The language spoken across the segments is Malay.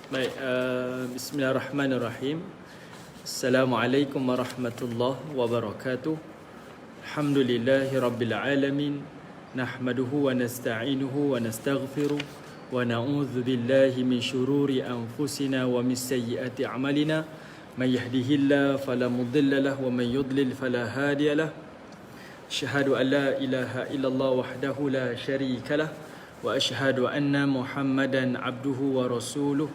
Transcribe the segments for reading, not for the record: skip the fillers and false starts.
Baik, bismillahirrahmanirrahim. Assalamualaikum warahmatullahi wabarakatuh. Alhamdulillahi rabbil alamin. Nahmaduhu wa nasta'inuhu wa nastaghfiruh wa na'udzu billahi min syururi anfusina wa min sayyiati a'malina. May yahdihillahu fala mudilla lahu wa may yudlil fala hadiya lahu. Asyhadu an la ilaha illallah wahdahu la syarika lah wa asyhadu anna Muhammadan abduhu wa rasuluh.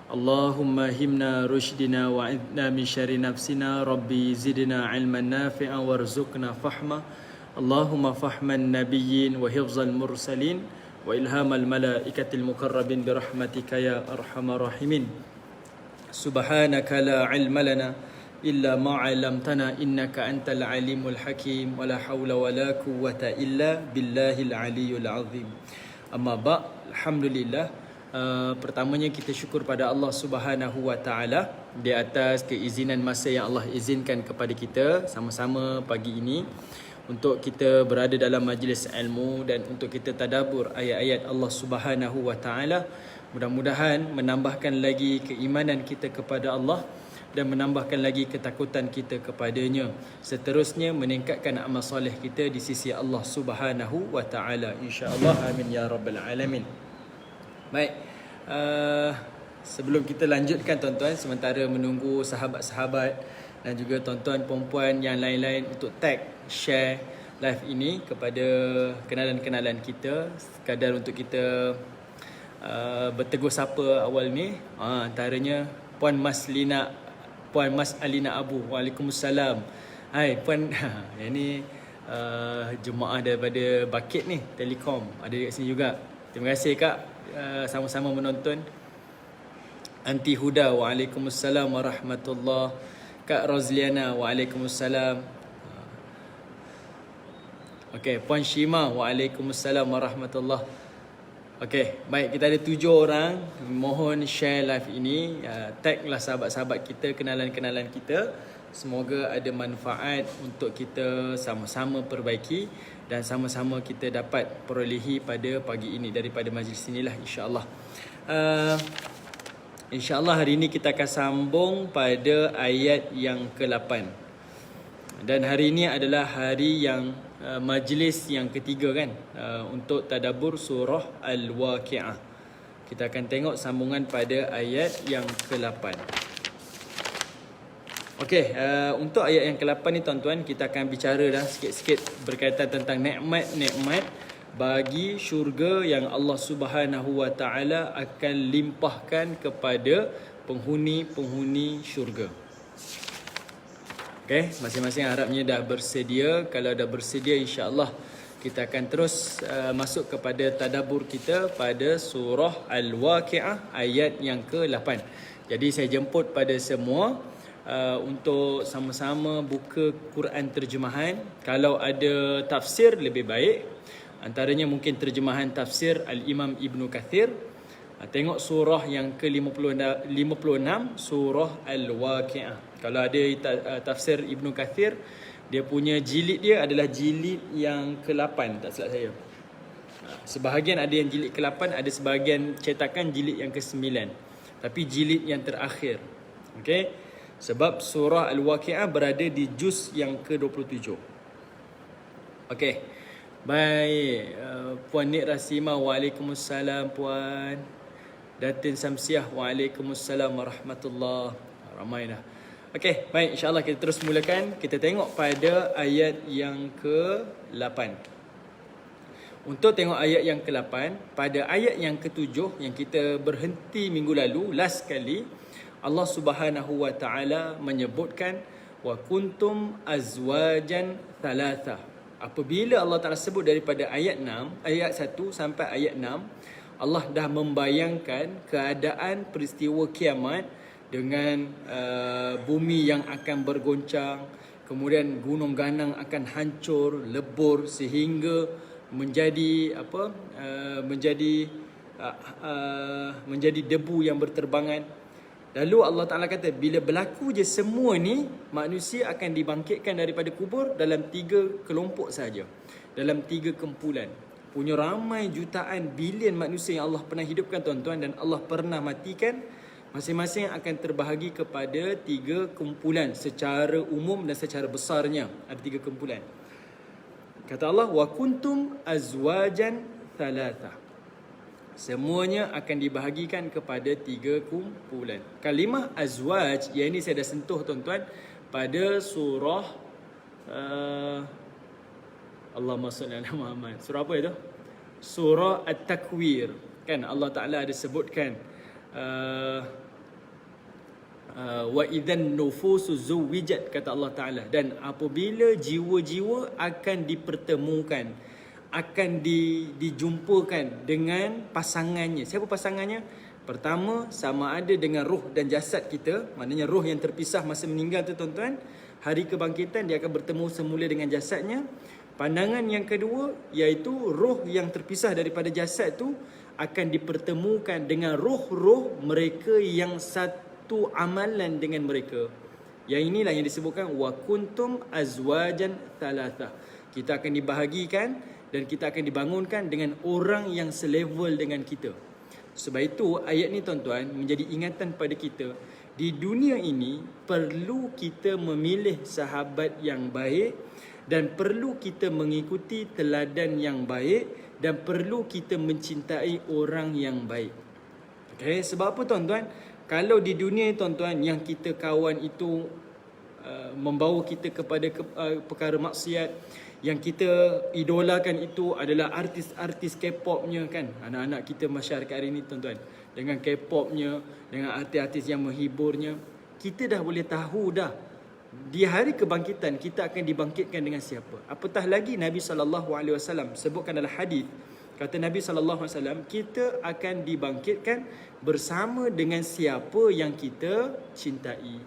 Allahumma himna rushdina wa idna min syarri nafsina. Rabbi zidna ilman nafi'a warzuqna fahma. Allahumma fahman nabiyyin wa hifzal mursalin wa ilhamal malaikatil mukarrabin birahmatika ya arhamar rahimin. Subhanaka la ilma lana illa ma 'allamtana innaka antal alimul hakim wa la haula wa la quwwata illa billahil aliyyul azim. Amma ba', alhamdulillah. Pertamanya kita syukur pada Allah Subhanahu wa taala di atas keizinan masa yang Allah izinkan kepada kita sama-sama pagi ini untuk kita berada dalam majlis ilmu dan untuk kita tadabbur ayat-ayat Allah Subhanahu wa taala. Mudah-mudahan menambahkan lagi keimanan kita kepada Allah dan menambahkan lagi ketakutan kita kepadanya. Seterusnya meningkatkan amal soleh kita di sisi Allah Subhanahu wa taala, insya-Allah. Amin ya rabbal alamin. Baik, sebelum kita lanjutkan tuan-tuan, sementara menunggu sahabat-sahabat dan juga tuan-tuan perempuan yang lain-lain untuk tag, share live ini kepada kenalan-kenalan kita, sekadar untuk kita bertegur sapa awal ni. Antaranya Puan Mas Alina Abu. Waalaikumsalam. Hai Puan, yang ni jemaah daripada Bakit ni, Telekom, ada dekat sini juga. Terima kasih Kak, sama-sama menonton. Anti Huda, waalaikumsalam warahmatullahi. Kak Rozliana, waalaikumsalam. Okey, Puan Shima, waalaikumsalam warahmatullahi. Okey, baik, kita ada 7 orang. Mohon share live ini, taglah sahabat-sahabat kita, kenalan-kenalan kita. Semoga ada manfaat untuk kita sama-sama perbaiki dan sama-sama kita dapat perolehi pada pagi ini daripada majlis inilah, insya-Allah. Insya-Allah hari ini kita akan sambung pada ayat yang ke-8. Dan hari ini adalah hari yang majlis yang ketiga kan, untuk tadabbur surah Al-Waqi'ah. Kita akan tengok sambungan pada ayat yang ke-8. Okey, untuk ayat yang ke-8 ni tuan-tuan, kita akan bicara dah sikit-sikit berkaitan tentang nikmat-nikmat bagi syurga yang Allah Subhanahu wa taala akan limpahkan kepada penghuni-penghuni syurga. Okey, masing-masing harapnya dah bersedia. Kalau dah bersedia, insya-Allah kita akan terus masuk kepada tadabbur kita pada surah Al-Waqi'ah ayat yang ke-8. Jadi saya jemput pada semua untuk sama-sama buka Quran terjemahan. Kalau ada tafsir lebih baik, antaranya mungkin terjemahan tafsir Al-Imam Ibnu Kathir. Tengok surah yang ke-56, surah Al-Waqi'ah. Kalau ada tafsir Ibnu Kathir, dia punya jilid dia adalah jilid yang ke-8, tak silap saya. Sebahagian ada yang jilid ke-8, ada sebahagian cetakan jilid yang ke-9. Tapi jilid yang terakhir. Okey? Sebab surah Al-Waqi'ah berada di juz yang ke-27. Okey. Baik, Puan Nik Rasima, waalaikumsalam Puan. Datin Samsiah, waalaikumsalam warahmatullahi. Ramai dah. Okey, baik, insya-Allah kita terus mulakan. Kita tengok pada ayat yang ke-8. Untuk tengok ayat yang ke-8, pada ayat yang ke-7 yang kita berhenti minggu lalu, last kali, Allah Subhanahu wa taala menyebutkan wa kuntum azwajan thalatha. Apabila Allah Taala sebut daripada ayat 1 sampai ayat 6, Allah dah membayangkan keadaan peristiwa kiamat dengan bumi yang akan bergoncang, kemudian gunung ganang akan hancur, lebur sehingga menjadi menjadi debu yang berterbangan. Lalu Allah Ta'ala kata, bila berlaku je semua ni, manusia akan dibangkitkan daripada kubur dalam 3 kelompok saja, dalam 3 kumpulan. Punya ramai jutaan bilion manusia yang Allah pernah hidupkan tuan-tuan, dan Allah pernah matikan Masing-masing akan terbahagi kepada 3 kumpulan secara umum dan secara besarnya. Ada 3 kumpulan. Kata Allah, wa kuntum azwajan thalatha. Semuanya akan dibahagikan kepada 3 kumpulan. Kalimah azwaj, yang ini saya dah sentuh tuan-tuan pada surah Allahumma salli ala Muhammad. Surah apa itu? Surah At-Takwir. Kan Allah Ta'ala ada sebutkan wa idzan nufusu zuwijat, kata Allah Ta'ala. Dan apabila jiwa-jiwa akan dipertemukan, akan dijumpakan dengan pasangannya. Siapa pasangannya? Pertama, sama ada dengan roh dan jasad kita. Maknanya roh yang terpisah masa meninggal tu tuan-tuan, hari kebangkitan dia akan bertemu semula dengan jasadnya. Pandangan yang kedua, iaitu roh yang terpisah daripada jasad tu akan dipertemukan dengan roh-roh mereka yang satu amalan dengan mereka. Yang inilah yang disebutkan wa kuntum azwajan thalatha. Kita akan dibahagikan dan kita akan dibangunkan dengan orang yang selevel dengan kita. Sebab itu ayat ni tuan-tuan menjadi ingatan pada kita. Di dunia ini perlu kita memilih sahabat yang baik dan perlu kita mengikuti teladan yang baik dan perlu kita mencintai orang yang baik. Okay, sebab apa tuan-tuan? Kalau di dunia tuan-tuan yang kita kawan itu membawa kita kepada perkara maksiat, yang kita idolakan itu adalah artis-artis K-popnya kan. Anak-anak kita masyarakat hari ini tuan-tuan, dengan K-popnya, dengan artis-artis yang menghiburnya, kita dah boleh tahu dah di hari kebangkitan kita akan dibangkitkan dengan siapa. Apatah lagi Nabi SAW sebutkan dalam hadis, kata Nabi SAW, kita akan dibangkitkan bersama dengan siapa yang kita cintai.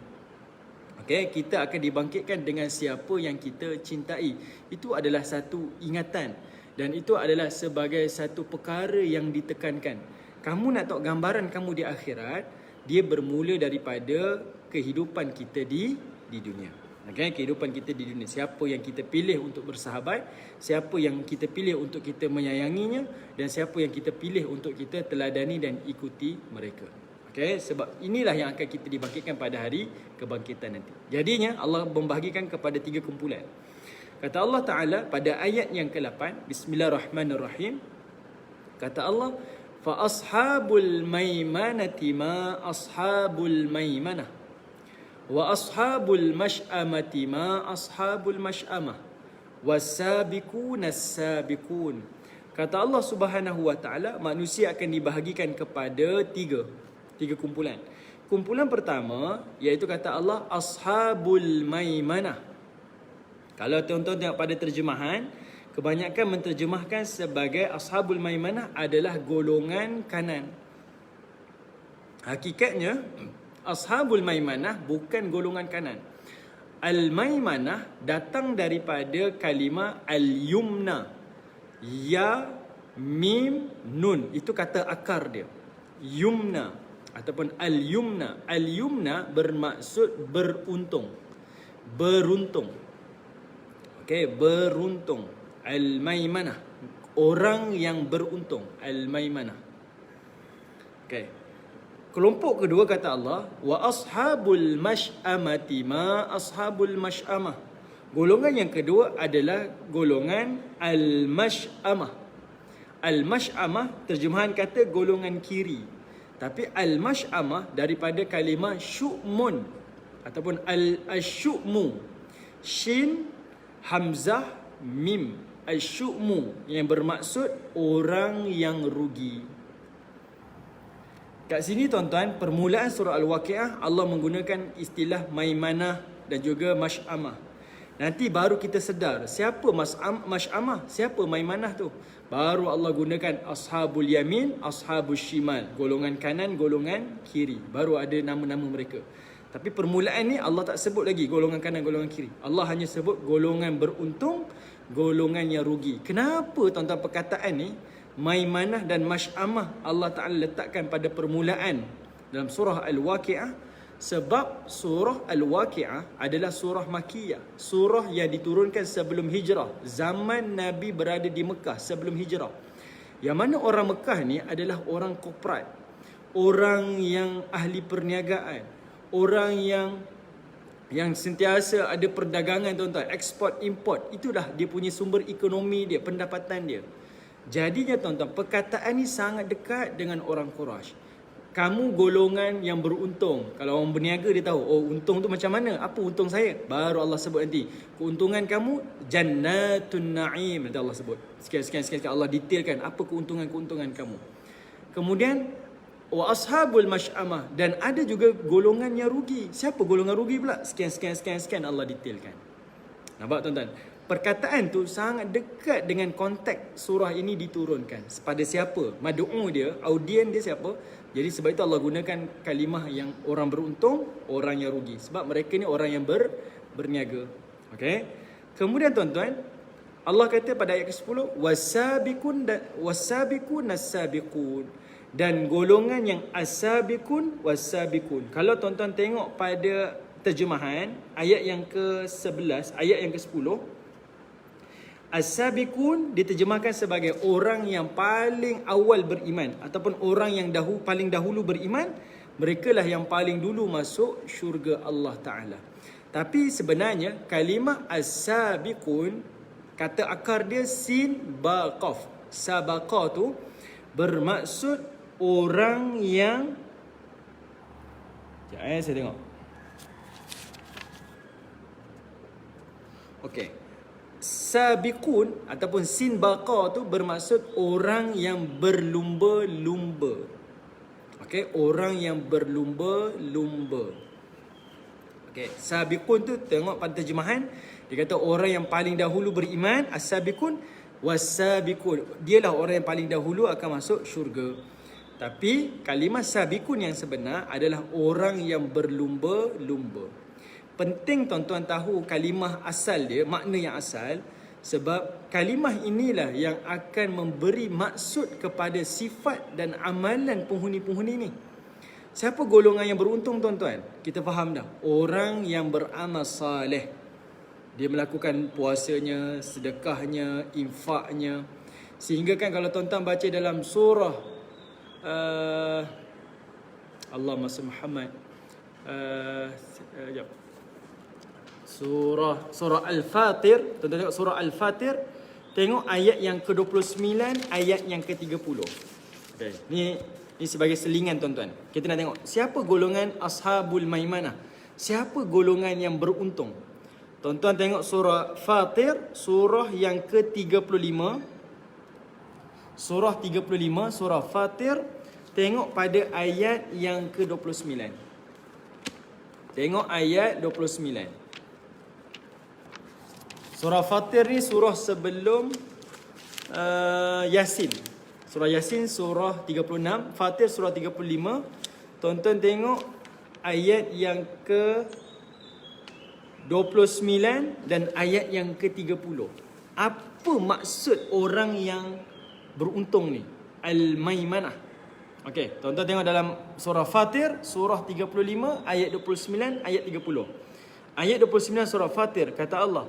Okay, kita akan dibangkitkan dengan siapa yang kita cintai. Itu adalah satu ingatan dan itu adalah sebagai satu perkara yang ditekankan. Kamu nak tahu gambaran kamu di akhirat, dia bermula daripada kehidupan kita di dunia. Okay, kehidupan kita di dunia. Siapa yang kita pilih untuk bersahabat, siapa yang kita pilih untuk kita menyayanginya, dan siapa yang kita pilih untuk kita teladani dan ikuti mereka. Okay, sebab inilah yang akan kita dibangkitkan pada hari kebangkitan nanti. Jadinya Allah membahagikan kepada 3 kumpulan. Kata Allah Ta'ala pada ayat yang ke-8, Bismillahirrahmanirrahim. Kata Allah, fa ashabul maimanati ma ashabul maimanah. Wa ashabul mash'amati ma ashabul mash'amah. Wasabiqun as-sabiqun. Kata Allah Subhanahu wa taala, manusia akan dibahagikan kepada 3 kumpulan. Kumpulan pertama iaitu kata Allah ashabul maimanah. Kalau tuan-tuan tengok pada terjemahan, kebanyakan menterjemahkan sebagai ashabul maimanah adalah golongan kanan. Hakikatnya ashabul maimanah bukan golongan kanan. Al-maimanah datang daripada kalimah al-yumna. Ya, mim, nun. Itu kata akar dia. Yumna ataupun al-yumna. Al-yumna bermaksud beruntung. Beruntung. Okey, beruntung. Al-maimanah. Orang yang beruntung. Al-maimanah. Okey. Kelompok kedua kata Allah, wa ashabul mash'amati ma ashabul mash'amah. Golongan yang kedua adalah golongan al-mash'amah. Al-mash'amah terjemahan kata golongan kiri. Tapi al-mash'amah daripada kalimah syu'mun ataupun al-syu'mu. Shin, hamzah, mim. Al-syu'mu yang bermaksud orang yang rugi. Kat sini tuan-tuan, permulaan surah Al-Waqiah Allah menggunakan istilah maimanah dan juga mash'amah. Nanti baru kita sedar siapa mash'amah, siapa maimanah tu. Baru Allah gunakan ashabul yamin, ashabul shimal, golongan kanan, golongan kiri. Baru ada nama-nama mereka. Tapi permulaan ni Allah tak sebut lagi golongan kanan, golongan kiri. Allah hanya sebut golongan beruntung, golongan yang rugi. Kenapa tuan-tuan perkataan ni maimanah dan mash'amah Allah Ta'ala letakkan pada permulaan dalam surah Al-Waqiah? Sebab surah Al-Waqiah adalah surah Makkiyah, surah yang diturunkan sebelum hijrah, zaman Nabi berada di Mekah sebelum hijrah. Yang mana orang Mekah ni adalah orang korporat, orang yang ahli perniagaan, orang yang sentiasa ada perdagangan tuan-tuan, ekspor import, itulah dia punya sumber ekonomi dia, pendapatan dia. Jadinya tuan-tuan, perkataan ni sangat dekat dengan orang Quraisy. Kamu golongan yang beruntung. Kalau orang berniaga dia tahu, oh untung tu macam mana? Apa untung saya? Baru Allah sebut nanti. Keuntungan kamu jannatun na'im. Nanti Allah sebut. Sekian Allah detailkan apa keuntungan kamu. Kemudian wa ashabul masy'amah, dan ada juga golongan yang rugi. Siapa golongan rugi pula? Sekian Allah detailkan. Nampak tuan-tuan? Perkataan tu sangat dekat dengan konteks surah ini diturunkan. Pada siapa? Mad'u dia, audien dia siapa? Jadi sebab itu Allah gunakan kalimah yang orang beruntung, orang yang rugi. Sebab mereka ni orang yang berniaga. Okey. Kemudian tuan-tuan, Allah kata pada ayat ke-10, wasabiqun as-sabiqun, dan golongan yang as-sabiqun was-sabiqun. Kalau tuan-tuan tengok pada terjemahan ayat yang ke-11, ayat yang ke-10, as-sabiqun diterjemahkan sebagai orang yang paling awal beriman ataupun orang yang paling dahulu beriman. Merekalah yang paling dulu masuk syurga Allah Ta'ala. Tapi sebenarnya kalimah as-sabiqun, kata akar dia sin ba qaf. Sabaqa tu bermaksud orang yang, sekejap saya tengok. Okey. Sabiqun ataupun sin baqa tu bermaksud orang yang berlumba-lumba. Okey, orang yang berlumba-lumba. Okey, sabiqun tu tengok pada terjemahan, dia kata orang yang paling dahulu beriman, as-sabiqun was-sabiqun. Dialah orang yang paling dahulu akan masuk syurga. Tapi kalimah sabiqun yang sebenar adalah orang yang berlumba-lumba. Penting tuan-tuan tahu kalimah asal dia, makna yang asal, sebab kalimah inilah yang akan memberi maksud kepada sifat dan amalan penghuni-penghuni ni. Siapa golongan yang beruntung tuan-tuan? Kita faham dah. Orang yang beramal saleh. Dia melakukan puasanya, sedekahnya, infaknya. Sehingga kan kalau tuan-tuan baca dalam surah Allahumma salli Muhammad, Surah Al-Fatir, tuan-tuan tengok surah Al-Fatir, tengok ayat yang ke-29, ayat yang ke-30. Okay. Ni sebagai selingan tuan-tuan. Kita nak tengok siapa golongan ashabul maimanah. Siapa golongan yang beruntung? Tuan-tuan tengok surah Fatir, surah yang ke-35. Surah 35, surah Fatir, tengok pada ayat yang ke-29. Tengok ayat 29. Surah Fatir ni surah sebelum Yasin. Surah Yasin surah 36, Fatir surah 35. Tuan-tuan tengok ayat yang ke 29 dan ayat yang ke 30. Apa maksud orang yang beruntung ni? Al-maimanah. Okey, tuan-tuan tengok dalam surah Fatir surah 35 ayat 29 ayat 30. Ayat 29 surah Fatir kata Allah,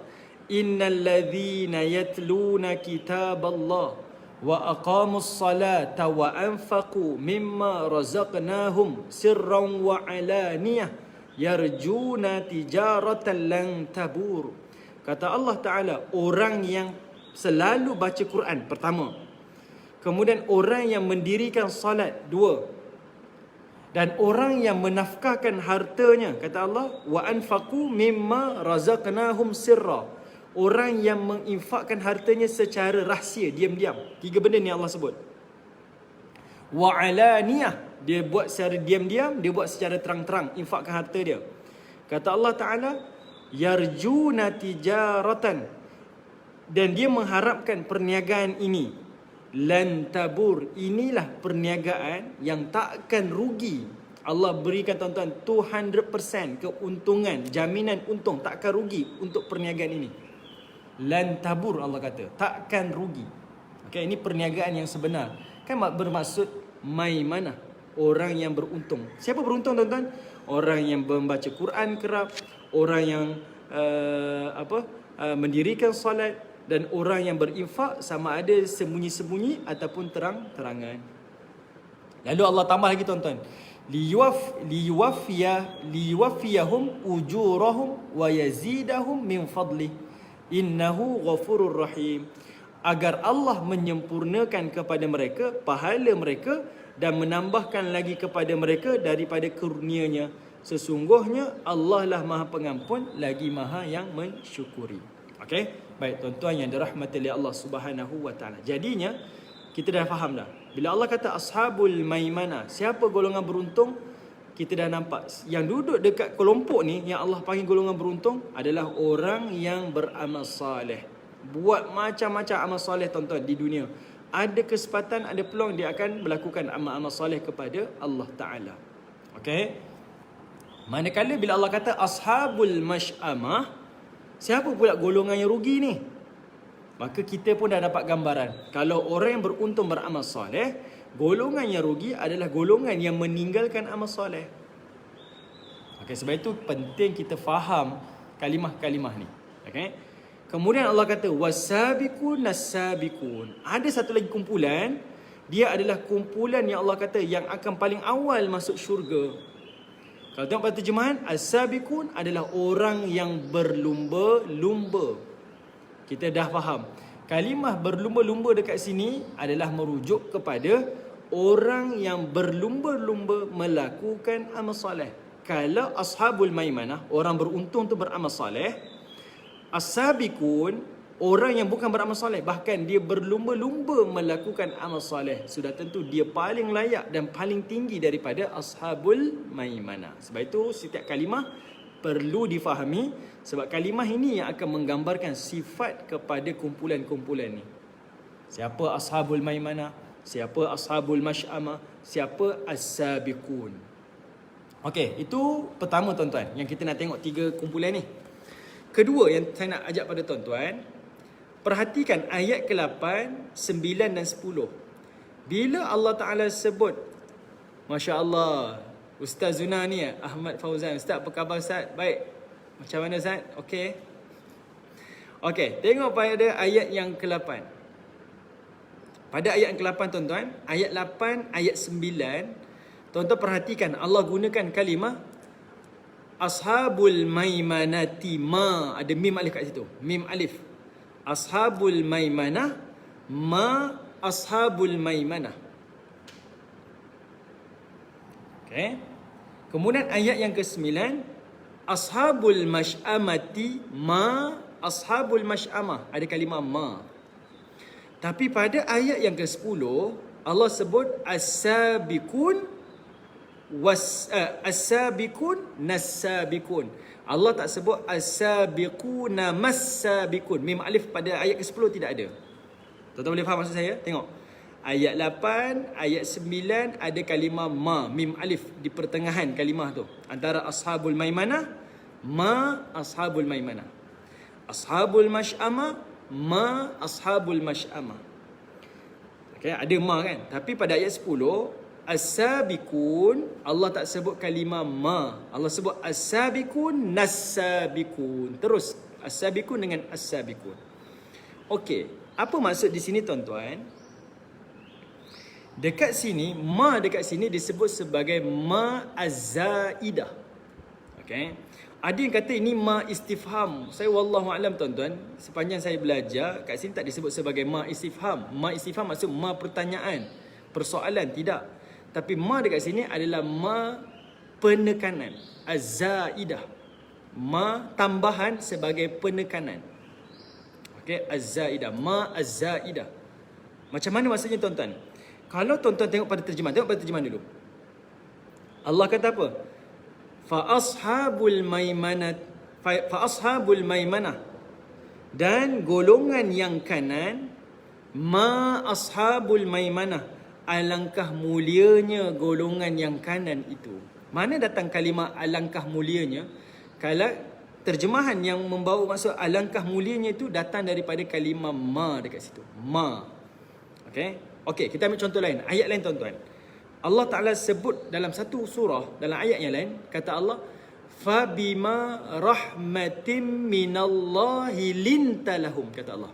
innal ladzina yatluna kitaballah wa aqamus salata wa anfaqu mimma razaqnahum sirran wa alaniyah yarjuna tijaratan lan tabur. Kata Allah Ta'ala, orang yang selalu baca Quran, pertama. Kemudian orang yang mendirikan salat, dua. Dan orang yang menafkahkan hartanya, kata Allah, wa anfaqu mimma razaqnahum sirra. Orang yang menginfakkan hartanya secara rahsia, diam-diam. Tiga benda ni Allah sebut. Wa alaniyah, dia buat secara diam-diam, dia buat secara terang-terang, infakkan harta dia. Kata Allah Ta'ala, yarjuna tijaratan, dan dia mengharapkan perniagaan ini, lan tabur, inilah perniagaan yang takkan rugi. Allah berikan tuan-tuan 200% keuntungan, jaminan untung, takkan rugi untuk perniagaan ini. Lan tabur, Allah kata, takkan rugi. Okay, ini perniagaan yang sebenar. Kan bermaksud maimanah, orang yang beruntung. Siapa beruntung tuan-tuan? Orang yang membaca Quran kerap, orang yang mendirikan solat, dan orang yang berinfak, sama ada sembunyi-sembunyi ataupun terang-terangan. Lalu Allah tambah lagi tuan-tuan. Liwafiyahum ujurahum wa yazidahum min fadlih. Innahu ghafurur rahim. Agar Allah menyempurnakan kepada mereka pahala mereka dan menambahkan lagi kepada mereka daripada kurnia-Nya. Sesungguhnya Allah lah Maha Pengampun lagi Maha yang mensyukuri. Okey, baik tuan-tuan yang dirahmati oleh Allah Subhanahu wa taala. Jadinya kita dah faham dah. Bila Allah kata ashabul maimana, siapa golongan beruntung? Kita dah nampak yang duduk dekat kelompok ni yang Allah panggil golongan beruntung adalah orang yang beramal soleh. Buat macam-macam amal soleh tuan-tuan di dunia. Ada kesempatan, ada peluang dia akan melakukan amal-amal soleh kepada Allah Taala. Okey. Manakala bila Allah kata ashabul masy'amah, siapa pula golongan yang rugi ni? Maka kita pun dah dapat gambaran. Kalau orang yang beruntung beramal soleh, golongan yang rugi adalah golongan yang meninggalkan amal soleh. Okay, sebab itu penting kita faham kalimah-kalimah ni. Okay. Kemudian Allah kata wasabiqun nasabiqun. Ada satu lagi kumpulan, dia adalah kumpulan yang Allah kata yang akan paling awal masuk syurga. Kalau tengok pada terjemahan, as-sabiqun adalah orang yang berlumba-lumba. Kita dah faham. Kalimah berlumba-lumba dekat sini adalah merujuk kepada orang yang berlumba-lumba melakukan amal soleh. Kalau ashabul maimanah, orang beruntung tu beramal soleh. As-sabiqun, orang yang bukan beramal soleh, bahkan dia berlumba-lumba melakukan amal soleh. Sudah tentu dia paling layak dan paling tinggi daripada ashabul maimanah. Sebab itu setiap kalimah perlu difahami, sebab kalimah ini yang akan menggambarkan sifat kepada kumpulan-kumpulan ni. Siapa ashabul maimanah, siapa ashabul masy'amah, siapa as-sabiqun. Okey, itu pertama tuan-tuan yang kita nak tengok tiga kumpulan ni. Kedua yang saya nak ajak pada tuan-tuan, perhatikan ayat ke-8, 9 dan 10. Bila Allah Taala sebut, masya-Allah, Ustaz Zuna ni, Ahmad Fauzan. Ustaz, apa khabar Ustaz? Baik. Macam mana Ustaz? Okey. Okey, tengok pada ayat yang ke-8. Pada ayat yang ke-8 tuan-tuan, ayat 8, ayat 9, tuan-tuan perhatikan Allah gunakan kalimah ashabul maimanati ma. Ada mim alif kat situ. Mim alif. Ashabul maimanah ma ashabul maimanah. Okay. Kemudian ayat yang ke-9, ashabul masy'amati ma ashabul masy'amah. Ada kalimah ma. Tapi pada ayat yang ke-10 Allah sebut as-sabiqun as-sabiqun nas-sabiqun. Allah tak sebut as-sabiquna mas-sabiqun. Mim alif pada ayat ke-10 tidak ada. Tuan-tuan boleh faham maksud saya? Tengok. Ayat 8, ayat 9 ada kalimah ma, mim alif di pertengahan kalimah tu. Antara ashabul maimanah, ma ashabul maimanah. Ashabul masy'amah, ma ashabul masy'amah. Okay, ada ma kan? Tapi pada ayat 10, as-sabiqun, Allah tak sebut kalimah ma. Allah sebut as-sabiqun nas-sabiqun. Terus, as-sabiqun dengan as-sabiqun. Okey, apa maksud di sini tuan-tuan? Dekat sini, ma dekat sini disebut sebagai ma az-zaidah. Okey. Ada yang kata ini ma istifham. Saya wallahu alam tuan-tuan, sepanjang saya belajar, kat sini tak disebut sebagai ma istifham. Ma istifham maksud ma pertanyaan, persoalan, tidak. Tapi ma dekat sini adalah ma penekanan, az-zaidah. Ma tambahan sebagai penekanan. Okey, az-zaidah, ma az-zaidah. Macam mana maksudnya tuan-tuan? Kalau tuan-tuan tengok pada terjemahan, tengok pada terjemahan dulu. Allah kata apa? Fa ashabul maimanah, dan golongan yang kanan, ma ashabul maimanah, alangkah mulianya golongan yang kanan itu. Mana datang kalimah alangkah mulianya? Kalau terjemahan yang membawa maksud alangkah mulianya itu datang daripada kalimah ma dekat situ. Ma. Okey. Okey, kita ambil contoh lain. Ayat lain tuan-tuan. Allah Ta'ala sebut dalam satu surah, dalam ayat yang lain, kata Allah, Fabima rahmatim minallahi lintalahum, kata Allah.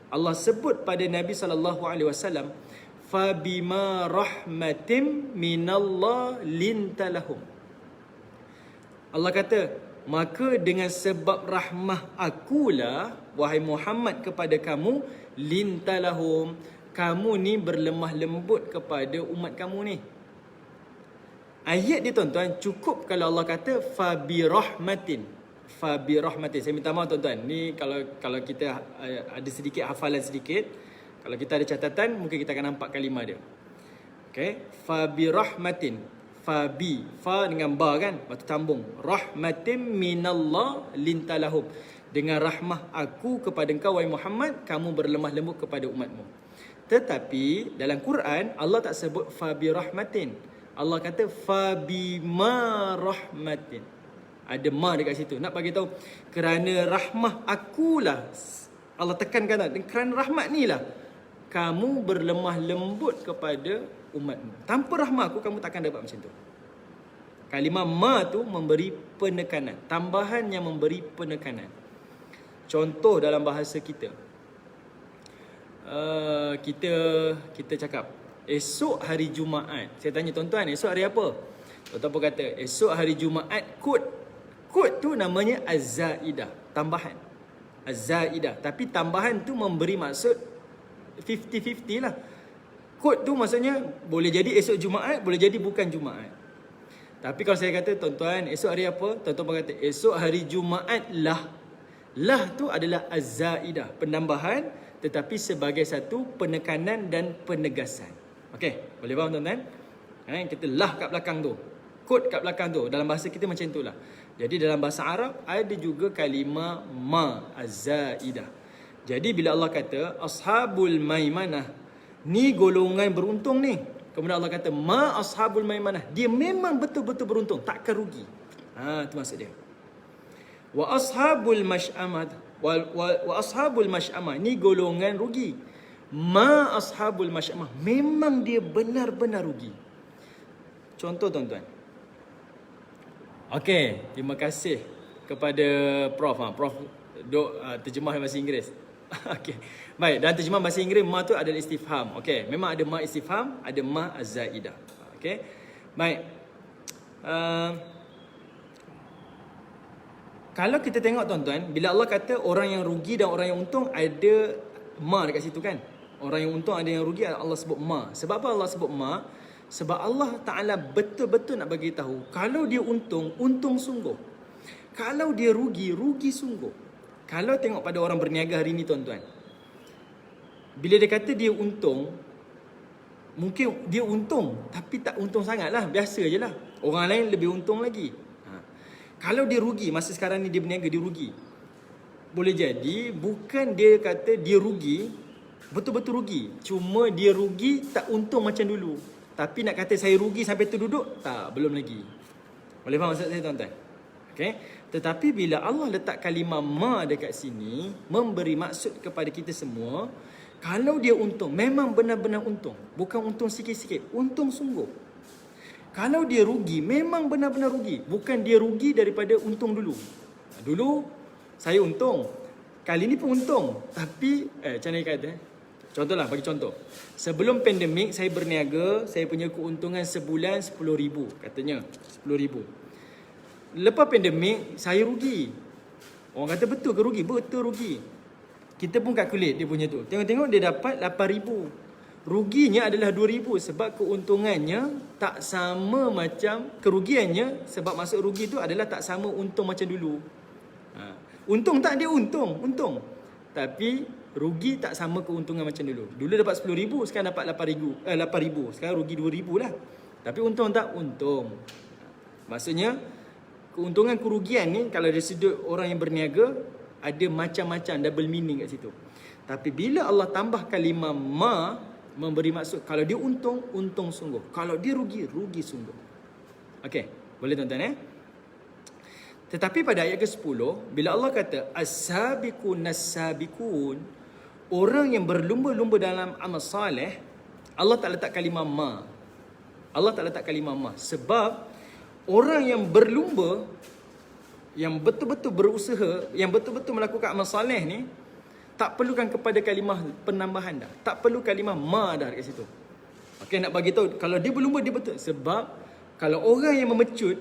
Allah sebut pada Nabi SAW, Fabima rahmatim minallah lintalahum. Allah kata, maka dengan sebab rahmah akulah, wahai Muhammad, kepada kamu, lintalahum, kamu ni berlemah lembut kepada umat kamu ni. Ayat ni tuan-tuan, cukup kalau Allah kata fabi rahmatin. Fabi rahmatin. Saya minta maaf tuan-tuan. Ni kalau kita ada sedikit hafalan sedikit, kalau kita ada catatan, mungkin kita akan nampak kalimah dia. Okay. Fabi rahmatin. Fabi. Fa dengan ba kan? Lepas tu sambung. Rahmatin minallah lintalahum. Dengan rahmah aku kepada engkau, wahai Muhammad, kamu berlemah lembut kepada umatmu. Tetapi dalam Quran, Allah tak sebut fabi rahmatin. Allah kata fabima rahmatin. Ada ma dekat situ. Nak bagi tahu kerana rahmah akulah. Allah tekankan tak? Kerana rahmat ni lah kamu berlemah lembut kepada umatmu. Tanpa rahmat aku, kamu takkan dapat macam tu. Kalimah ma tu memberi penekanan. Tambahan yang memberi penekanan. Contoh dalam bahasa kita. Kita cakap esok hari Jumaat. Saya tanya tuan-tuan, esok hari apa? Tuan-tuan pun kata esok hari Jumaat kot. Kot tu namanya az-zaidah, tambahan. Az-zaidah. Tapi tambahan tu memberi maksud 50-50 lah. Kot tu maksudnya boleh jadi esok Jumaat, boleh jadi bukan Jumaat. Tapi kalau saya kata tuan-tuan esok hari apa? Tuan-tuan pun kata esok hari Jumaat lah. Lah tu adalah az-zaidah, penambahan, tetapi sebagai satu penekanan dan penegasan. Okey, boleh faham tuan-tuan? Kita lah kat belakang tu. Kod kat belakang tu. Dalam bahasa kita macam itulah. Jadi dalam bahasa Arab ada juga kalimah ma, az-zaidah. Jadi bila Allah kata ashabul maimanah, ni golongan beruntung ni. Kemudian Allah kata ma ashabul maimanah, dia memang betul-betul beruntung, takkan rugi. Itu maksud dia. Wa ashabul masy'amah, wa ashabul masy'amah, ni golongan rugi. Ma ashabul masy'amah, memang dia benar-benar rugi. Contoh tuan-tuan. Okey, terima kasih kepada Prof. Prof terjemah bahasa Inggeris. Okey. Baik, dan terjemah bahasa Inggeris ma tu adalah istifham. Okey, memang ada ma istifham, ada ma az-zaidah. Okey. Baik. Kalau kita tengok tuan-tuan, bila Allah kata orang yang rugi dan orang yang untung, ada ma dekat situ kan? Orang yang untung ada yang rugi, Allah sebut ma. Sebab apa Allah sebut ma? Sebab Allah Ta'ala betul-betul nak bagi tahu, kalau dia untung, untung sungguh. Kalau dia rugi, rugi sungguh. Kalau tengok pada orang berniaga hari ni tuan-tuan, bila dia kata dia untung, mungkin dia untung, tapi tak untung sangat lah, biasa je lah. Orang lain lebih untung lagi. Kalau dia rugi, masa sekarang ni dia berniaga, dia rugi, boleh jadi bukan dia kata dia rugi, betul-betul rugi, cuma dia rugi tak untung macam dulu. Tapi nak kata saya rugi sampai terduduk, tak, belum lagi. Boleh faham maksud saya tuan-tuan? Okay? Tetapi bila Allah letak kalimah ma dekat sini, memberi maksud kepada kita semua, kalau dia untung, memang benar-benar untung. Bukan untung sikit-sikit, untung sungguh. Kalau dia rugi, memang benar-benar rugi. Bukan dia rugi daripada untung dulu. Dulu saya untung, kali ni pun untung. Tapi, macam mana kata? Contohlah, bagi contoh. Sebelum pandemik, saya berniaga, saya punya keuntungan sebulan 10,000 katanya. 10,000. Lepas pandemik, saya rugi. Orang kata betul ke rugi? Betul rugi. Kita pun calculate dia punya tu. Tengok-tengok dia dapat 8,000. Ruginya adalah 2,000 sebab keuntungannya tak sama macam kerugiannya, sebab masuk rugi tu adalah tak sama untung macam dulu. Untung tak, dia untung. Tapi rugi tak sama keuntungan macam dulu. Dulu dapat 10,000, sekarang dapat 8,000. Sekarang rugi 2,000 lah. Tapi untung tak? Untung. Maksudnya keuntungan kerugian ni kalau dari sudut orang yang berniaga ada macam-macam, double meaning kat situ. Tapi bila Allah tambah kalimah ma, memberi maksud kalau dia untung, untung sungguh. Kalau dia rugi, rugi sungguh. Okey, boleh tuan-tuan Tetapi pada ayat ke-10, bila Allah kata as-sabiqun as-sabiqun, orang yang berlumba-lumba dalam amal saleh, Allah tak letak kalimah ma. Allah tak letak kalimah ma sebab orang yang berlumba, yang betul-betul berusaha, yang betul-betul melakukan amal saleh ni, tak perlukan kepada kalimah penambahan dah. Tak perlu kalimah ma dah dekat situ. Okey, nak bagi tahu kalau dia berlumba dia betul. Sebab kalau orang yang memecut,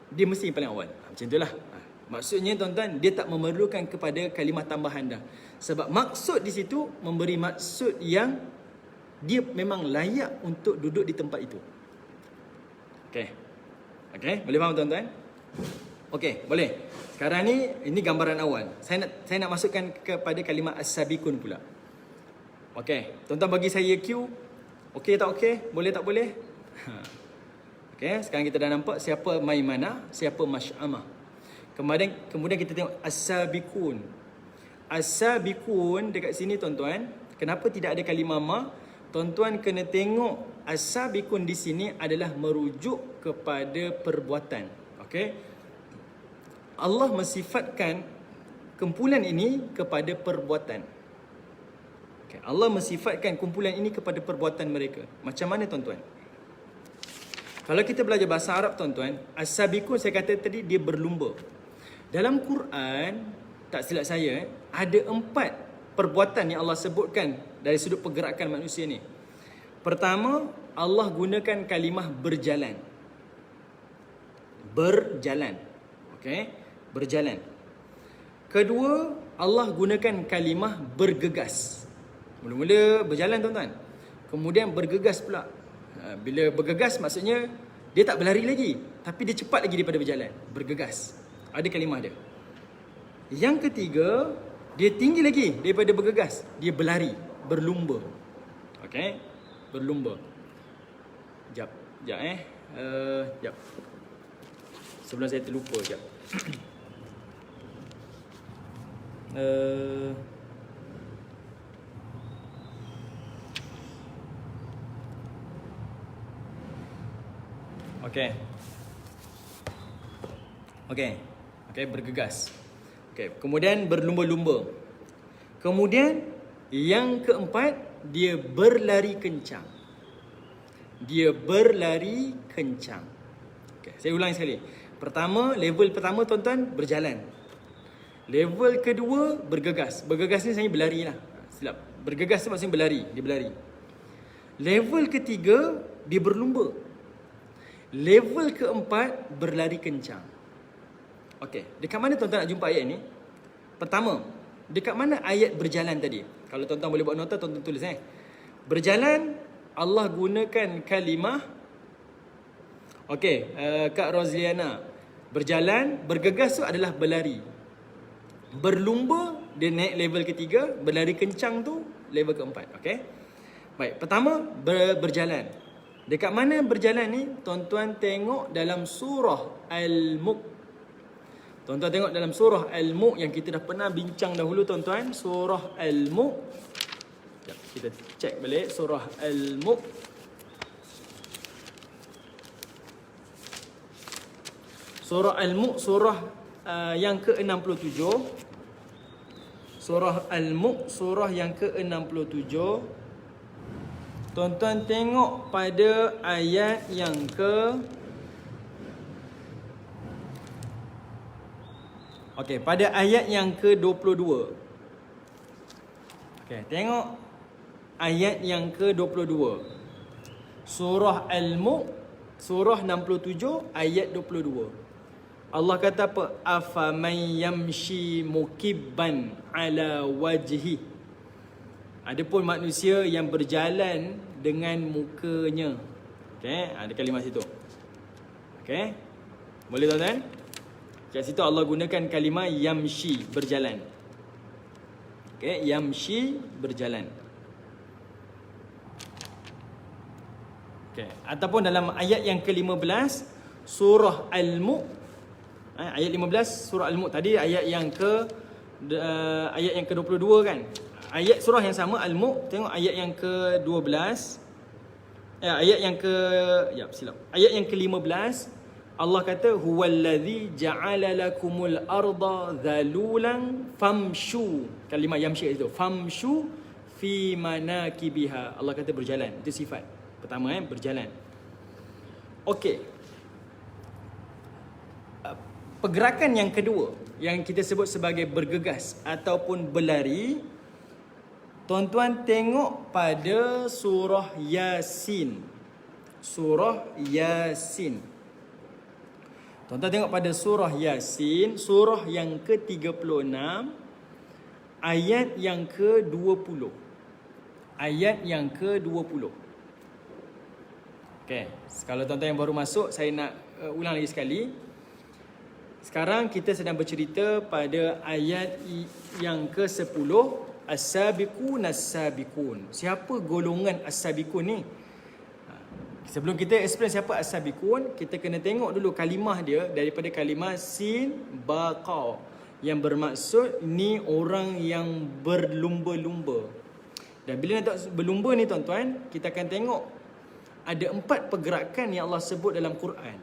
dia mesti yang paling awal. Macam itulah. Maksudnya tuan-tuan, dia tak memerlukan kepada kalimah tambahan dah. Sebab maksud di situ memberi maksud yang dia memang layak untuk duduk di tempat itu. Okey. Okey, boleh faham tuan-tuan? Okey, boleh. Sekarang ni ini gambaran awal. Saya nak masukkan kepada kalimah as-sabiqun pula. Okey, tuan-tuan bagi saya Q. Okey tak okey? Boleh tak boleh? Okey, sekarang kita dah nampak siapa Maimanah, siapa Masy'amah. Kemudian kita tengok as-sabiqun. As-sabiqun dekat sini tuan-tuan, kenapa tidak ada kalimah ma? Tuan-tuan kena tengok as-sabiqun di sini adalah merujuk kepada perbuatan. Okey? Allah mensifatkan kumpulan ini kepada perbuatan. Okay. Allah mensifatkan kumpulan ini kepada perbuatan mereka. Macam mana tuan-tuan? Kalau kita belajar bahasa Arab tuan-tuan, as-sabiqun saya kata tadi dia berlumba. Dalam Quran, tak silap saya, ada 4 perbuatan yang Allah sebutkan dari sudut pergerakan manusia ni. Pertama, Allah gunakan kalimah berjalan. Berjalan. Okey? Berjalan. Kedua, Allah gunakan kalimah bergegas. Mula-mula berjalan tuan-tuan. Kemudian bergegas pula. Bila bergegas maksudnya dia tak berlari lagi, tapi dia cepat lagi daripada berjalan. Bergegas. Ada kalimah dia. Yang ketiga, dia tinggi lagi daripada bergegas. Dia berlari, berlumba. Okey? Berlumba. Jap. Jap. Sebelum saya terlupa jap. Okey, bergegas. Okey, kemudian berlumba-lumba. Kemudian yang keempat, dia berlari kencang. Dia berlari kencang. Okey, saya ulang sekali. Pertama, level pertama tuan-tuan berjalan. Level kedua bergegas. Bergegas ni saya berlari lah. Silap. Bergegas tu maksudnya berlari, dia berlari. Level ketiga dia berlumba. Level keempat berlari kencang. Okey, dekat mana tuan-tuan nak jumpa ayat ni? Pertama, dekat mana ayat berjalan tadi? Kalau tuan-tuan boleh buat nota, tuan-tuan tulis Berjalan, Allah gunakan kalimah. Okey, Kak Rozliana. Berjalan, bergegas tu adalah berlari. Berlumba, dia naik level ketiga. Berlari kencang tu level keempat. Okey. Baik, pertama berjalan. Dekat mana berjalan ni? Tuan-tuan tengok dalam surah Al-Mulk. Tuan-tuan tengok dalam surah Al-Mulk yang kita dah pernah bincang dahulu tuan-tuan. Surah Al-Mulk. Kita cek balik surah Al-Mulk. Surah Al-Mulk, surah yang ke-67. Surah Al-Mulk, surah yang ke-67. Tuan-tuan tengok pada ayat yang pada ayat yang ke-22. Okey, tengok ayat yang ke-22. Surah Al-Mulk, surah 67 ayat 22. Allah kata apa? Afaman yamshi mukibban ala wajhi. Adapun manusia yang berjalan dengan mukanya. Okey, ada kalimah situ. Okey. Boleh tuan-tuan? Kat situ Allah gunakan kalimah yamshi, berjalan. Okey, yamshi, berjalan. Okey, ataupun dalam ayat yang ke-15 surah Al-Mulk, ayat 15 surah Al-Mulk tadi ayat yang ke-22 kan. Ayat surah yang sama Al-Mulk, tengok ayat yang ke-12. Ayat yang Ayat yang ke-15 Allah kata huwallazi ja'ala lakumul arda dhalulan famshu. Kalimah yamshi itu famshu fi manakibiha. Allah kata berjalan. Itu sifat pertama berjalan. Okey. Pergerakan yang kedua yang kita sebut sebagai bergegas ataupun berlari, Tuan-tuan tengok pada surah Yasin. Surah Yasin. Tuan-tuan tengok pada surah Yasin, surah yang ke-36, ayat yang ke-20. Ayat yang ke-20. Okey, kalau tuan-tuan yang baru masuk, saya nak ulang lagi sekali. Sekarang kita sedang bercerita pada ayat yang ke-10, As-sabiqun as-sabiqun. Siapa golongan as-sabiqun ni? Sebelum kita explain siapa as-sabiqun, kita kena tengok dulu kalimah dia daripada kalimah sin ba qa, yang bermaksud ni orang yang berlumba-lumba. Dan bila nak berlumba ni tuan-tuan, kita akan tengok ada 4 pergerakan yang Allah sebut dalam Quran.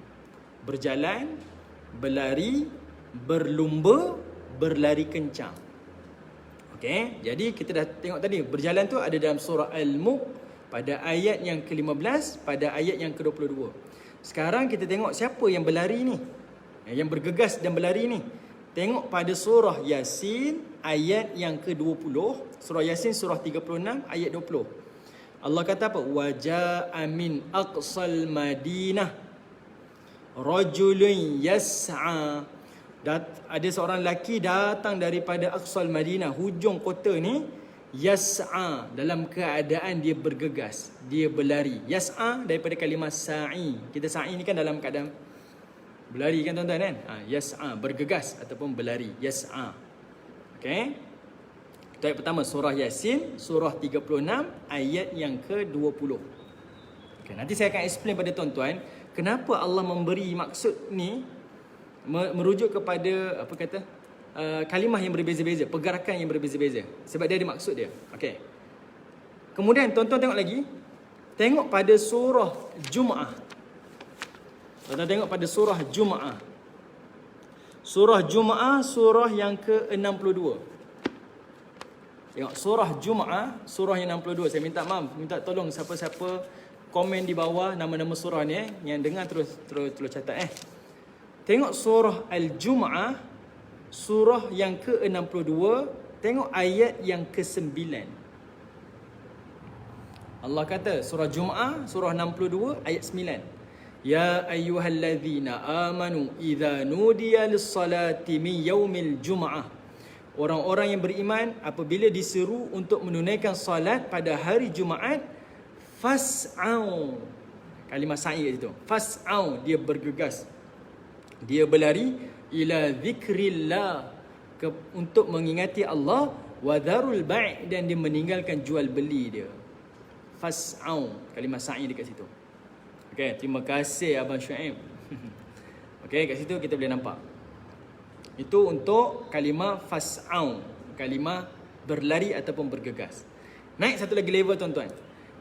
Berjalan, berlari, berlumba, berlari kencang. Okey, jadi kita dah tengok tadi berjalan tu ada dalam surah Al-Mulk pada ayat yang ke-15, pada ayat yang ke-22. Sekarang kita tengok siapa yang berlari ni, yang bergegas dan berlari ni. Tengok pada surah Yasin ayat yang ke-20. Surah Yasin surah 36 ayat 20. Allah kata apa? Waja'a min aqsal Madinah rajulun yas'a. Ada seorang lelaki datang daripada aqsal Madinah, hujung kota ni, yas'a, dalam keadaan dia bergegas, dia berlari. Yas'a daripada kalimah sa'i. Kita sa'i ni kan dalam keadaan berlari kan tuan-tuan kan? Yas'a, bergegas ataupun berlari. Yas'a. Okey. Itu ayat pertama, surah Yasin, surah 36, ayat yang ke-20. Okay, nanti saya akan explain pada tuan-tuan kenapa Allah memberi maksud ni, merujuk kepada apa kata, kalimah yang berbeza-beza, pergerakan yang berbeza-beza. Sebab dia ada maksud dia. Okey. Kemudian tuan-tuan tengok lagi, tengok pada surah Jum'ah. Tuan-tuan tengok pada surah Jum'ah. Surah Jum'ah, surah yang ke-62. Tengok surah Jum'ah, surah yang 62. Saya minta maaf, minta tolong siapa-siapa komen di bawah nama-nama surah ni yang dengar terus catat Tengok surah Al-Jum'ah, surah yang ke-62, tengok ayat yang ke-9. Allah kata surah Jum'ah, surah 62 ayat 9. Ya ayyuhallazina amanu idza nudiya lis-salati min yaumil jum'ah. Orang-orang yang beriman apabila diseru untuk menunaikan salat pada hari Jumaat, fas'au. Kalimah sa'i kat situ. Fas'au, dia bergegas, dia berlari, ila zikrillah, untuk mengingati Allah, wa dharul bai', dan dia meninggalkan jual beli dia. Fas'au, kalimah sa'i dekat situ. Okey, terima kasih Abang Syuaib. Okey, kat situ kita boleh nampak. Itu untuk kalimah fas'au, kalimah berlari ataupun bergegas. Naik satu lagi level tuan-tuan.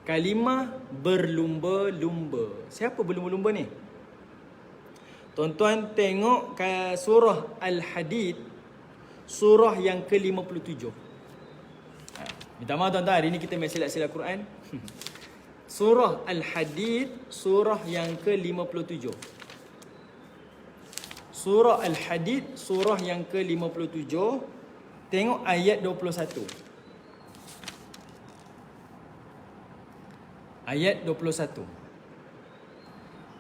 Kalimah berlumba-lumba. Siapa berlumba-lumba ni? Tuan-tuan tengok surah Al-Hadid, surah yang ke-57. Minta maaf tuan-tuan, hari ni kita main silap-silap Quran. Surah Al-Hadid, surah yang ke-57. Surah Al-Hadid, surah yang ke-57. Tengok ayat 21. Ayat 21.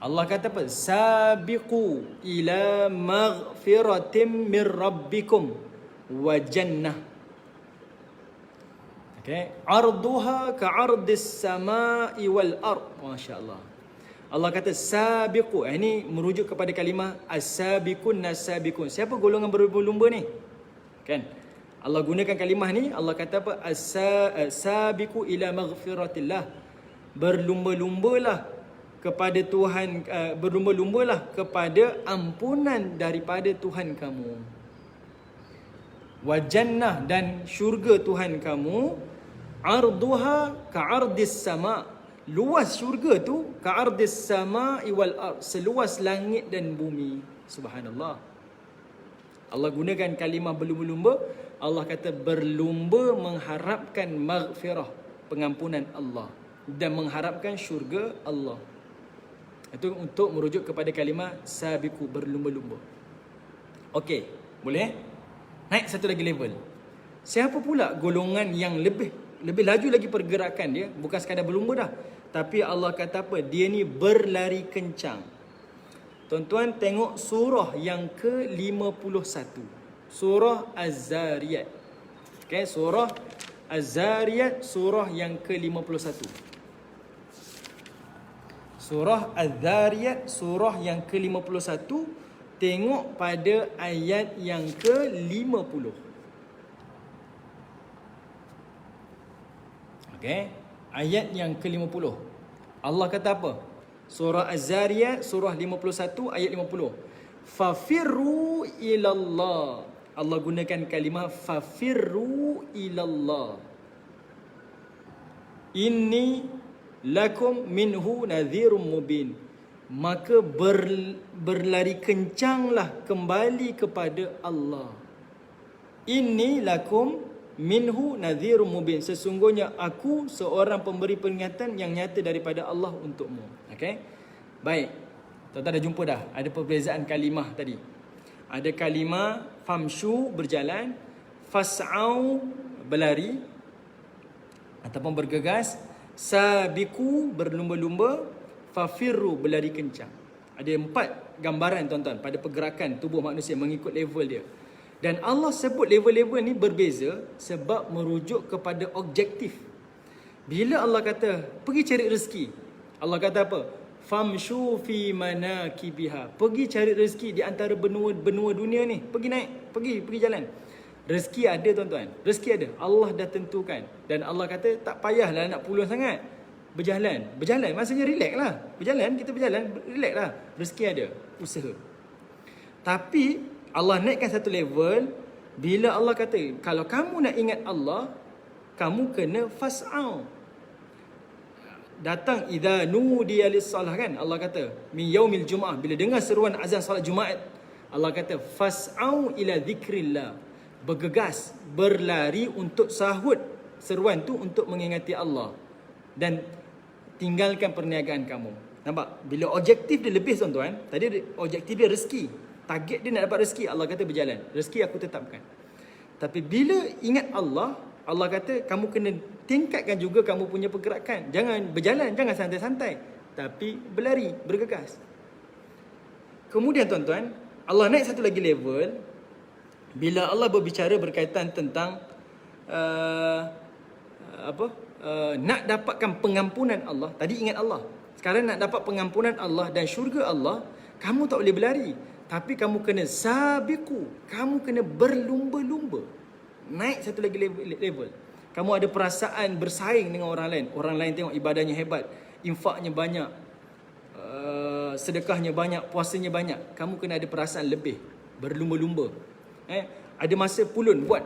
Allah kata apa? Sabiqu ila maghfiratin min rabbikum wa jannah. Okay. Arduha ka'ardis sama'i wal ard. Masya-Allah. Allah kata sabiqu. Ini merujuk kepada kalimah as-sabiqun nas-sabiqun. Siapa golongan berlumba ni? Kan? Allah gunakan kalimah ni, Allah kata apa? As-sabiqu ila maghfiratillah. Berlumba-lumbalah kepada Tuhan, berlumba-lumbalah kepada ampunan daripada Tuhan kamu. Wa jannah, dan syurga Tuhan kamu. Arduha ka'ardis sama'. Luas syurga tu ka'ardis sama'i wal ard, seluas langit dan bumi. Subhanallah. Allah gunakan kalimah berlumba-lumba. Allah kata berlumba mengharapkan maghfirah, pengampunan Allah, dan mengharapkan syurga Allah. Itu untuk merujuk kepada kalimah sabiqu, berlumba-lumba. Okey, boleh? Naik satu lagi level. Siapa pula golongan yang lebih lebih laju lagi pergerakan dia, bukan sekadar berlumba dah. Tapi Allah kata apa? Dia ni berlari kencang. Tuan-tuan tengok surah yang ke-51. Surah Az-Zariyat. Okay, surah Az-Zariyat, surah yang ke-51. Surah Az-Zariyat, surah yang ke-51. Tengok pada ayat yang ke-50. Okay, ayat yang ke-50. Allah kata apa? Surah Az-Zariyat, surah 51, ayat 50. Fafirru ilallah. Allah gunakan kalimah fafirru ilallah. Inni lakum minhu nadhirum mubin. Maka berlari kencanglah kembali kepada Allah. Inni lakum minhu nadhirum mubin. Sesungguhnya aku seorang pemberi peringatan yang nyata daripada Allah untukmu. Okey. Baik. Tuan-tuan dah jumpa dah. Ada perbezaan kalimah tadi. Ada kalimah famshu berjalan, fas'au berlari ataupun bergegas, sabiku berlumba-lumba, fafirru berlari kencang. Ada 4 gambaran tuan-tuan pada pergerakan tubuh manusia mengikut level dia. Dan Allah sebut level-level ni berbeza sebab merujuk kepada objektif. Bila Allah kata pergi cari rezeki, Allah kata apa? Famshu fi manakibiha. Pergi cari rezeki di antara benua dunia ni. Pergi naik, pergi jalan. Rezeki ada tuan-tuan. Rezeki ada. Allah dah tentukan. Dan Allah kata tak payahlah nak pulun sangat. Berjalan. Berjalan maksudnya relax lah. Berjalan, kita berjalan, relax lah. Rezeki ada. Usaha. Tapi Allah naikkan satu level. Bila Allah kata, kalau kamu nak ingat Allah, kamu kena fas'au. Datang idza nudiya lis-salah kan, Allah kata min yaumil jumaah, bila dengar seruan azan solat Jumaat, Allah kata fas'au ila dzikrillah. Bergegas, berlari untuk sahut seruan tu untuk mengingati Allah dan tinggalkan perniagaan kamu. Nampak? Bila objektif dia lebih tuan-tuan, tadi objektif dia rezeki. Target dia nak dapat rezeki, Allah kata berjalan. Rezeki aku tetapkan. Tapi bila ingat Allah, Allah kata kamu kena tingkatkan juga kamu punya pergerakan. Jangan berjalan, jangan santai-santai, tapi berlari, bergegas. Kemudian tuan-tuan, Allah naik satu lagi level. Bila Allah berbicara berkaitan tentang nak dapatkan pengampunan Allah. Tadi ingat Allah. Sekarang nak dapat pengampunan Allah dan syurga Allah, kamu tak boleh berlari, tapi kamu kena sabiku. Kamu kena berlumba-lumba. Naik satu lagi level. Kamu ada perasaan bersaing dengan orang lain. Orang lain tengok ibadahnya hebat, infaknya banyak, sedekahnya banyak, puasanya banyak. Kamu kena ada perasaan lebih, berlumba-lumba. Ada masa pulun buat.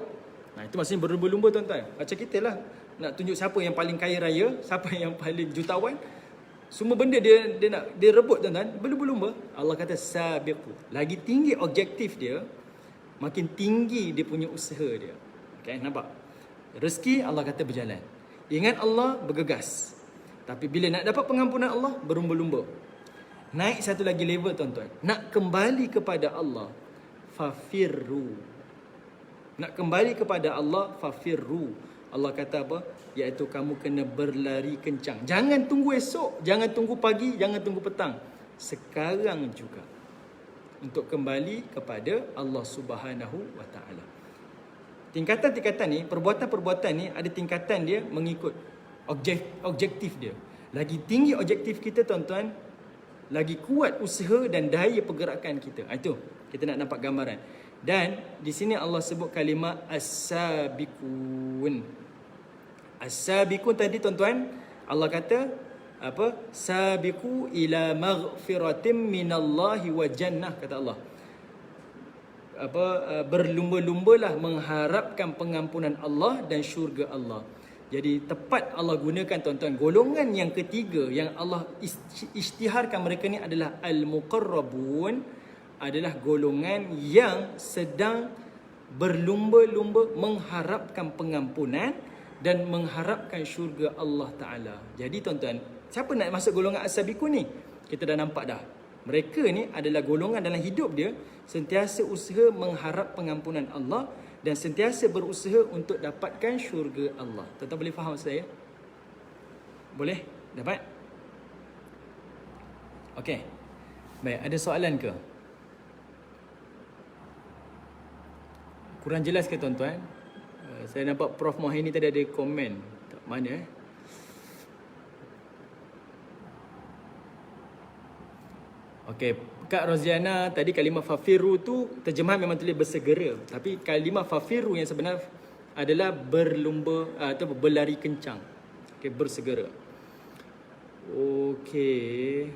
Nah, itu maksudnya berlumba-lumba tuan-tuan. Macam kita lah, nak tunjuk siapa yang paling kaya raya, siapa yang paling jutawan. Semua benda dia rebut tuan-tuan, berlumba-lumba. Allah kata sabiqu. Lagi tinggi objektif dia, makin tinggi dia punya usaha dia. Okay, nampak? Rezeki Allah kata berjalan. Ingat Allah, bergegas. Tapi bila nak dapat pengampunan Allah, berlumba-lumba. Naik satu lagi level tuan-tuan. Nak kembali kepada Allah, fafirru. Nak kembali kepada Allah, fafirru. Allah kata apa? Iaitu kamu kena berlari kencang. Jangan tunggu esok, jangan tunggu pagi, jangan tunggu petang. Sekarang juga. Untuk kembali kepada Allah Subhanahu wa ta'ala. Tingkatan-tingkatan ni, perbuatan-perbuatan ni ada tingkatan dia mengikut objektif dia. Lagi tinggi objektif kita tuan-tuan, lagi kuat usaha dan daya pergerakan kita. Itu kita nak nampak gambaran. Dan di sini Allah sebut kalimah as-sabiqun. As-sabiqun tadi tuan-tuan, Allah kata apa? Sabiqu ila maghfiratin minallahi wa jannah, kata Allah. Berlumba-lumbalah mengharapkan pengampunan Allah dan syurga Allah. Jadi tepat Allah gunakan tuan-tuan. Golongan yang ketiga yang Allah isytiharkan mereka ni adalah al-muqarrabun, adalah golongan yang sedang berlumba-lumba mengharapkan pengampunan dan mengharapkan syurga Allah Ta'ala. Jadi tuan-tuan, siapa nak masuk golongan as-sabiqun ni? Kita dah nampak dah. Mereka ni adalah golongan dalam hidup dia sentiasa usaha mengharap pengampunan Allah dan sentiasa berusaha untuk dapatkan syurga Allah. Tuan-tuan boleh faham saya? Boleh? Dapat? Okey. Baik, ada soalan ke? Kurang jelas ke tuan-tuan? Saya nampak Prof Mohini tadi ada komen. Tak mana Okey, Kak Roziana tadi kalimah fafiru tu terjemahan memang tulis bersegera, tapi kalimah fafiru yang sebenar adalah berlumba atau berlari kencang. Okey, bersegera. Okey.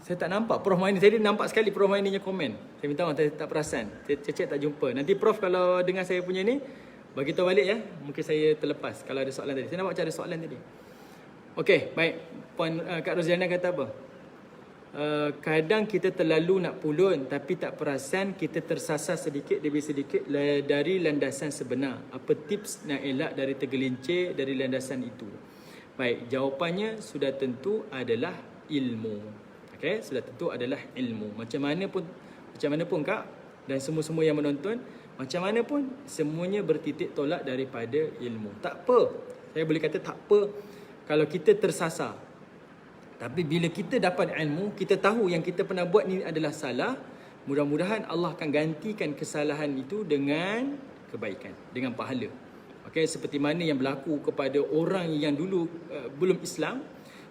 Saya tak nampak Prof Mohini. Saya nampak sekali Prof Mohini punya komen. Saya minta maaf, saya tak perasan. Saya cek tak jumpa. Nanti Prof kalau dengar saya punya ni, bagi tahu balik ya. Mungkin saya terlepas kalau ada soalan tadi. Saya nampak macam ada soalan tadi. Okey, baik. Puan Kak Roziana kata apa? Kadang kita terlalu nak pulun tapi tak perasan kita tersasar sedikit demi sedikit dari landasan sebenar. Apa tips nak elak dari tergelincir dari landasan itu? Baik, jawapannya sudah tentu adalah ilmu. Okey, sudah tentu adalah ilmu. Macam mana pun Kak dan semua-semua yang menonton, macam mana pun semuanya bertitik tolak daripada ilmu. Tak apa. Saya boleh kata tak apa kalau kita tersasar. Tapi bila kita dapat ilmu, kita tahu yang kita pernah buat ni adalah salah, mudah-mudahan Allah akan gantikan kesalahan itu dengan kebaikan, dengan pahala. Okey, seperti mana yang berlaku kepada orang yang dulu belum Islam,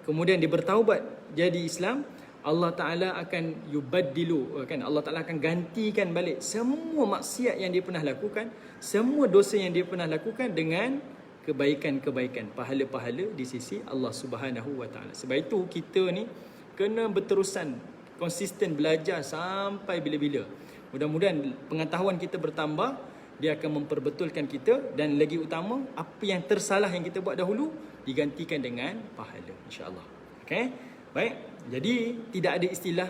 kemudian dia bertaubat jadi Islam, Allah Ta'ala akan yubaddilu, kan? Allah Ta'ala akan gantikan balik semua maksiat yang dia pernah lakukan, semua dosa yang dia pernah lakukan dengan kebaikan-kebaikan, pahala-pahala di sisi Allah Subhanahu Wa Ta'ala. Sebab itu kita ni kena berterusan, konsisten belajar sampai bila-bila. Mudah-mudahan pengetahuan kita bertambah, dia akan memperbetulkan kita, dan lagi utama, apa yang tersalah yang kita buat dahulu digantikan dengan pahala, insya-Allah. Okey? Baik. Jadi tidak ada istilah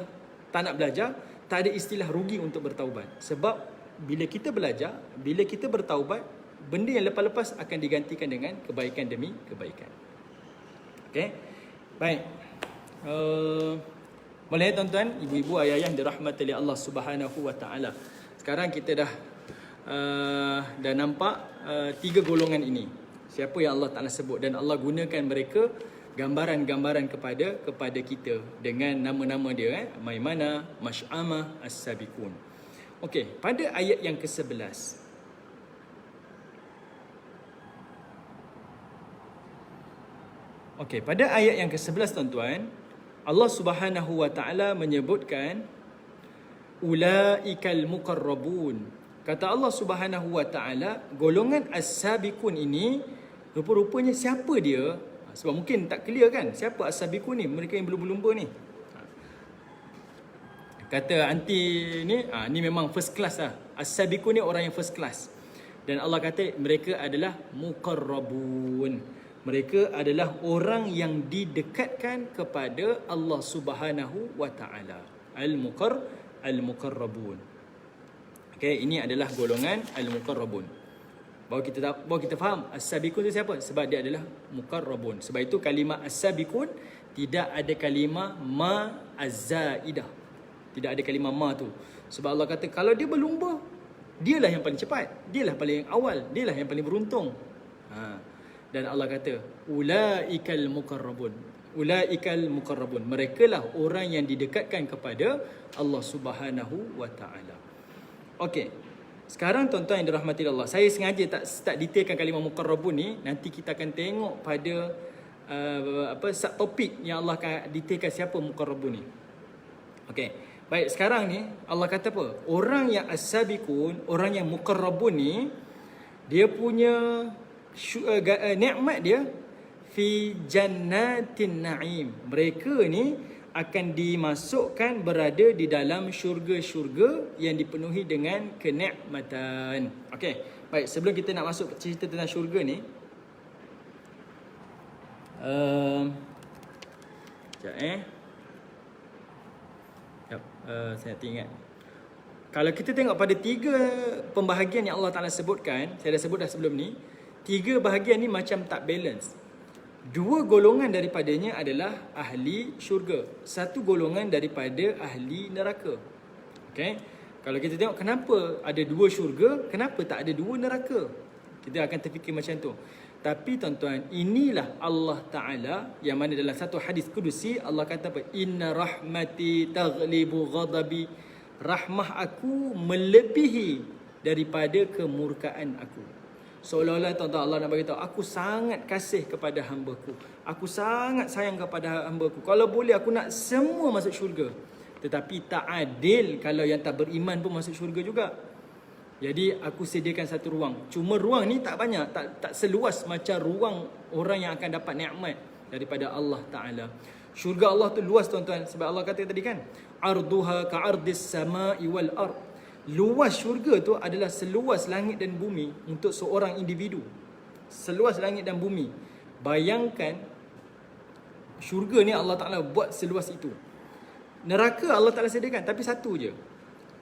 tak nak belajar, tak ada istilah rugi untuk bertaubat. Sebab bila kita belajar, bila kita bertaubat, benda yang lepas-lepas akan digantikan dengan kebaikan demi kebaikan. Okey? Baik. Boleh tuan-tuan, ibu-ibu, ayah-ayah yang dirahmati oleh Allah Subhanahu Wa Ta'ala. Sekarang kita dah nampak 3 golongan ini. Siapa yang Allah Ta'ala sebut, dan Allah gunakan mereka gambaran-gambaran kepada kita dengan nama-nama dia, Maimanah, Mash'amah, As-Sabiqun. Okey, pada ayat yang ke-11. Okey, pada ayat yang ke-11 tuan-tuan, Allah Subhanahu Wa Ta'ala menyebutkan ulaikal muqarrabun. Kata Allah Subhanahu Wa Ta'ala, golongan As-Sabiqun ini rupa-rupanya siapa dia? Sebab mungkin tak clear kan, siapa As-Sabiqun ni, mereka yang berlumba-lumba ni. Kata anti ni, ni memang first class lah. As-Sabiqun ni orang yang first class. Dan Allah kata mereka adalah muqarrabun. Mereka adalah orang yang didekatkan kepada Allah Subhanahu Wa Ta'ala. Al-muqarrabun. Okay, ini adalah golongan al-muqarrabun. Baru kita faham As-Sabiqun tu siapa? Sebab dia adalah muqarrabun. Sebab itu kalimah As-Sabiqun tidak ada kalimah ma az-zaidah. Tidak ada kalimah ma tu. Sebab Allah kata kalau dia berlumba, dialah yang paling cepat, dialah paling awal, dialah yang paling beruntung. Dan Allah kata ulaikal muqarrabun. Ulaikal muqarrabun. Merekalah orang yang didekatkan kepada Allah Subhanahu Wa Ta'ala. Okey. Sekarang tuan-tuan yang dirahmati Allah, saya sengaja tak detailkan kalimah muqarrabun ni. Nanti kita akan tengok pada subtopik yang Allah akan detailkan siapa muqarrabun ni. Okey. Baik, sekarang ni Allah kata apa? Orang yang as-sabiqun, orang yang muqarrabun ni, dia punya nikmat dia fi jannatin na'im. Mereka ni akan dimasukkan berada di dalam syurga-syurga yang dipenuhi dengan kenikmatan. Okey, baik, sebelum kita nak masuk cerita tentang syurga ni, saya nak ingat. Kalau kita tengok pada 3 pembahagian yang Allah Ta'ala sebutkan, saya dah sebut dah sebelum ni, 3 bahagian ni macam tak balance. Dua golongan daripadanya adalah ahli syurga. Satu golongan daripada ahli neraka. Okay? Kalau kita tengok kenapa ada dua syurga, kenapa tak ada dua neraka? Kita akan terfikir macam tu. Tapi tuan-tuan, inilah Allah Ta'ala yang mana dalam satu hadis kudusi Allah kata apa? Inna rahmati taghlibu ghadabi. Rahmah aku melebihi daripada kemurkaan aku. Seolah-olah tuan-tuan Allah nak beritahu, aku sangat kasih kepada hamba-Ku. Aku sangat sayang kepada hamba-Ku. Kalau boleh aku nak semua masuk syurga. Tetapi tak adil kalau yang tak beriman pun masuk syurga juga. Jadi aku sediakan satu ruang. Cuma ruang ni tak banyak, tak seluas macam ruang orang yang akan dapat nikmat daripada Allah Ta'ala. Syurga Allah tu luas tuan-tuan. Sebab Allah kata tadi kan, arduha ka'ardis sama'i wal ard. Luas syurga tu adalah seluas langit dan bumi untuk seorang individu. Seluas langit dan bumi. Bayangkan syurga ni Allah Ta'ala buat seluas itu. Neraka Allah Ta'ala sediakan tapi satu je.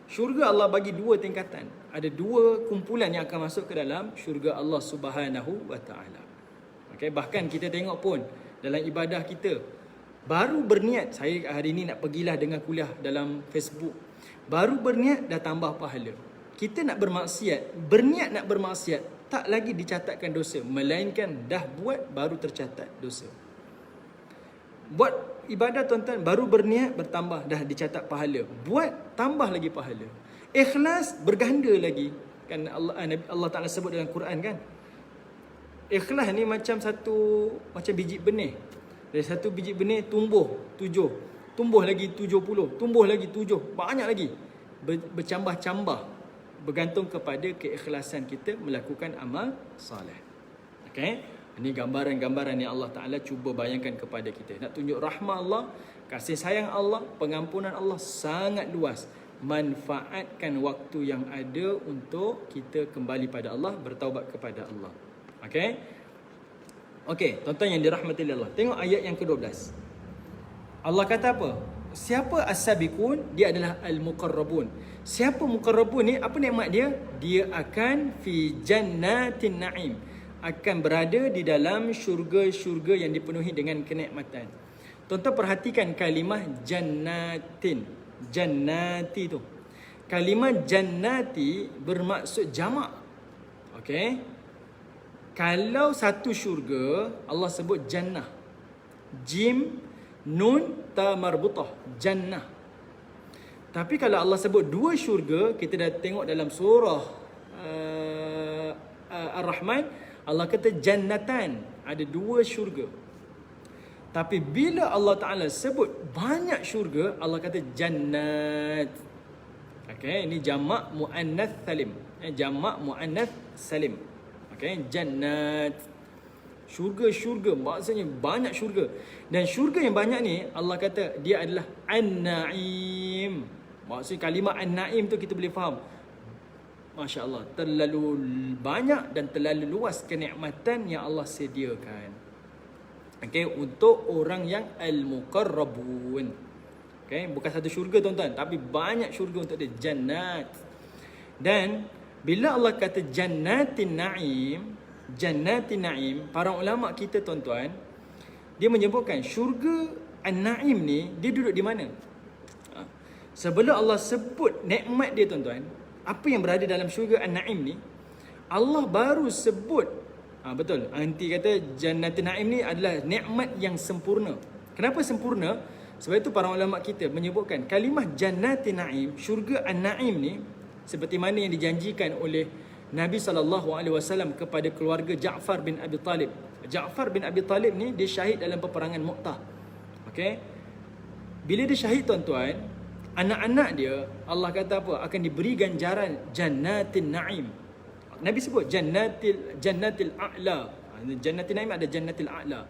Syurga Allah bagi dua tingkatan. Ada dua kumpulan yang akan masuk ke dalam syurga Allah Subhanahu wa Ta'ala. Okay, bahkan kita tengok pun dalam ibadah kita, baru berniat, saya hari ni nak pergilah dengar kuliah dalam Facebook. Baru berniat dah tambah pahala. Kita nak bermaksiat, berniat nak bermaksiat, tak lagi dicatatkan dosa, melainkan dah buat baru tercatat dosa. Buat ibadah tuan-tuan, baru berniat bertambah, dah dicatat pahala. Buat tambah lagi pahala. Ikhlas berganda lagi. Kan Allah Ta'ala sebut dalam Quran kan. Ikhlas ni macam biji benih. Dari satu biji benih tumbuh 7. Tumbuh lagi 70, tumbuh lagi 7, banyak lagi. Bercambah-cambah bergantung kepada keikhlasan kita melakukan amal soleh. Okey? Ini gambaran-gambaran yang Allah Ta'ala cuba bayangkan kepada kita. Nak tunjuk rahmat Allah, kasih sayang Allah, pengampunan Allah sangat luas. Manfaatkan waktu yang ada untuk kita kembali pada Allah, bertaubat kepada Allah. Okey? Okey, tuan-tuan yang dirahmati Allah. Tengok ayat yang ke-12. Allah kata apa? Siapa as-sabiqun? Dia adalah al-muqarrabun. Siapa muqarrabun ni? Apa nikmat dia? Dia akan fi jannatin na'im. Akan berada di dalam syurga-syurga yang dipenuhi dengan kenikmatan. Tuan-tuan perhatikan kalimah jannatin. Jannati tu. Kalimah jannati bermaksud jamak. Okey? Kalau satu syurga, Allah sebut jannah. Jim nun ta marbutah, jannah. Tapi kalau Allah sebut dua syurga, kita dah tengok dalam surah Ar-Rahman, Allah kata jannatan, ada dua syurga. Tapi bila Allah Ta'ala sebut banyak syurga, Allah kata jannat. Okay, ini jamak mu'annath salim. Jamak mu'annath salim. Okay, jannat. Syurga-syurga, maksudnya banyak syurga. Dan syurga yang banyak ni, Allah kata dia adalah An-Na'im. Maksudnya kalimah An-Na'im tu kita boleh faham, Masya Allah, terlalu banyak dan terlalu luas kenikmatan yang Allah sediakan. Okay, untuk orang yang Al-Muqarrabun. Okay, bukan satu syurga tuan-tuan, tapi banyak syurga untuk dia, jannat. Dan bila Allah kata Jannatin Na'im, Jannatin Na'im, para ulama kita tuan-tuan, dia menyebutkan syurga An-Na'im ni, dia duduk di mana? Sebelum Allah sebut nikmat dia tuan-tuan, apa yang berada dalam syurga An-Na'im ni, Allah baru sebut, betul, nanti kata Jannatin Na'im ni adalah nikmat yang sempurna. Kenapa sempurna? Sebab itu para ulama kita menyebutkan kalimah Jannatin Na'im, syurga An-Na'im ni, seperti mana yang dijanjikan oleh Nabi SAW kepada keluarga Ja'far bin Abi Talib. Ja'far bin Abi Talib ni dia syahid dalam peperangan Mu'tah. Okey. Bila dia syahid tuan-tuan, anak-anak dia Allah kata apa? Akan diberi ganjaran Jannatin Na'im. Nabi sebut Jannatil A'la. Jannatin Na'im ada Jannatil A'la.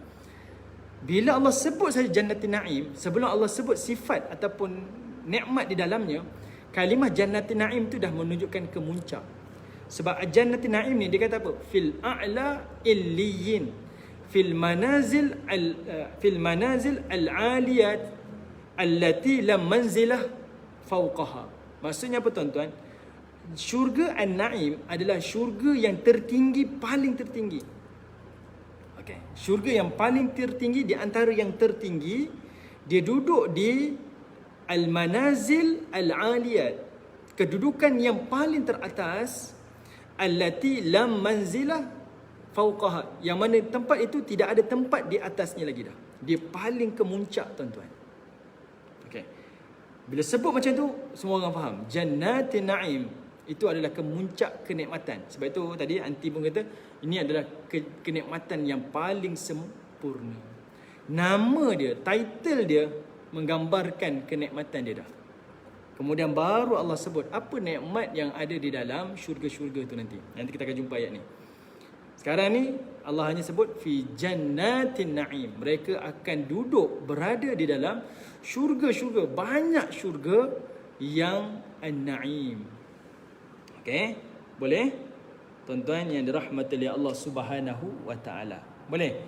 Bila Allah sebut saja Jannatin Na'im, sebelum Allah sebut sifat ataupun nikmat di dalamnya, kalimah Jannatin Na'im tu dah menunjukkan kemuncak. Sebab Jannatin Na'im ni dia kata apa? Fil a'la illiyin, fil manazil al-aliyat allati lam manzilah fawqaha. Maksudnya apa tuan-tuan? Syurga An-Na'im adalah syurga yang tertinggi, paling tertinggi. Okey, syurga yang paling tertinggi di antara yang tertinggi, dia duduk di al-manazil al-aliyat, kedudukan yang paling teratas, allati lam manzilah fauqaha, yang mana tempat itu tidak ada tempat di atasnya lagi dah. Dia paling kemuncak, tuan-tuan. Okey. Bila sebut macam tu, semua orang faham. Jannatin na'im, itu adalah kemuncak kenikmatan. Sebab itu tadi anti pun kata ini adalah kenikmatan yang paling sempurna. Nama dia, title dia menggambarkan kenikmatan dia dah. Kemudian baru Allah sebut apa nikmat yang ada di dalam syurga-syurga tu nanti. Nanti kita akan jumpa ayat ni. Sekarang ni Allah hanya sebut fi jannatin na'im. Mereka akan duduk berada di dalam syurga-syurga, banyak syurga yang an-na'im. Okey, boleh? Tuan-tuan yang dirahmati oleh Allah Subhanahu wa taala. Boleh?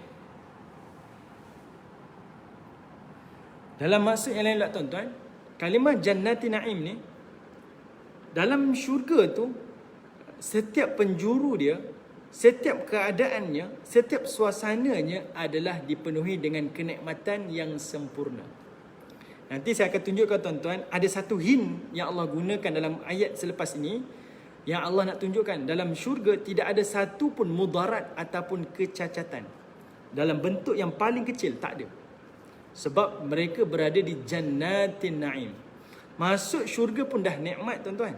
Dalam maksud yang lain pula, tuan-tuan, kalimah jannatin na'im ni, dalam syurga tu, setiap penjuru dia, setiap keadaannya, setiap suasananya adalah dipenuhi dengan kenikmatan yang sempurna. Nanti saya akan tunjukkan, tuan-tuan, ada satu hint yang Allah gunakan dalam ayat selepas ini, yang Allah nak tunjukkan dalam syurga tidak ada satu pun mudarat ataupun kecacatan. Dalam bentuk yang paling kecil, tak ada. Sebab mereka berada di jannatin na'im. Masuk syurga pun dah nikmat, tuan-tuan.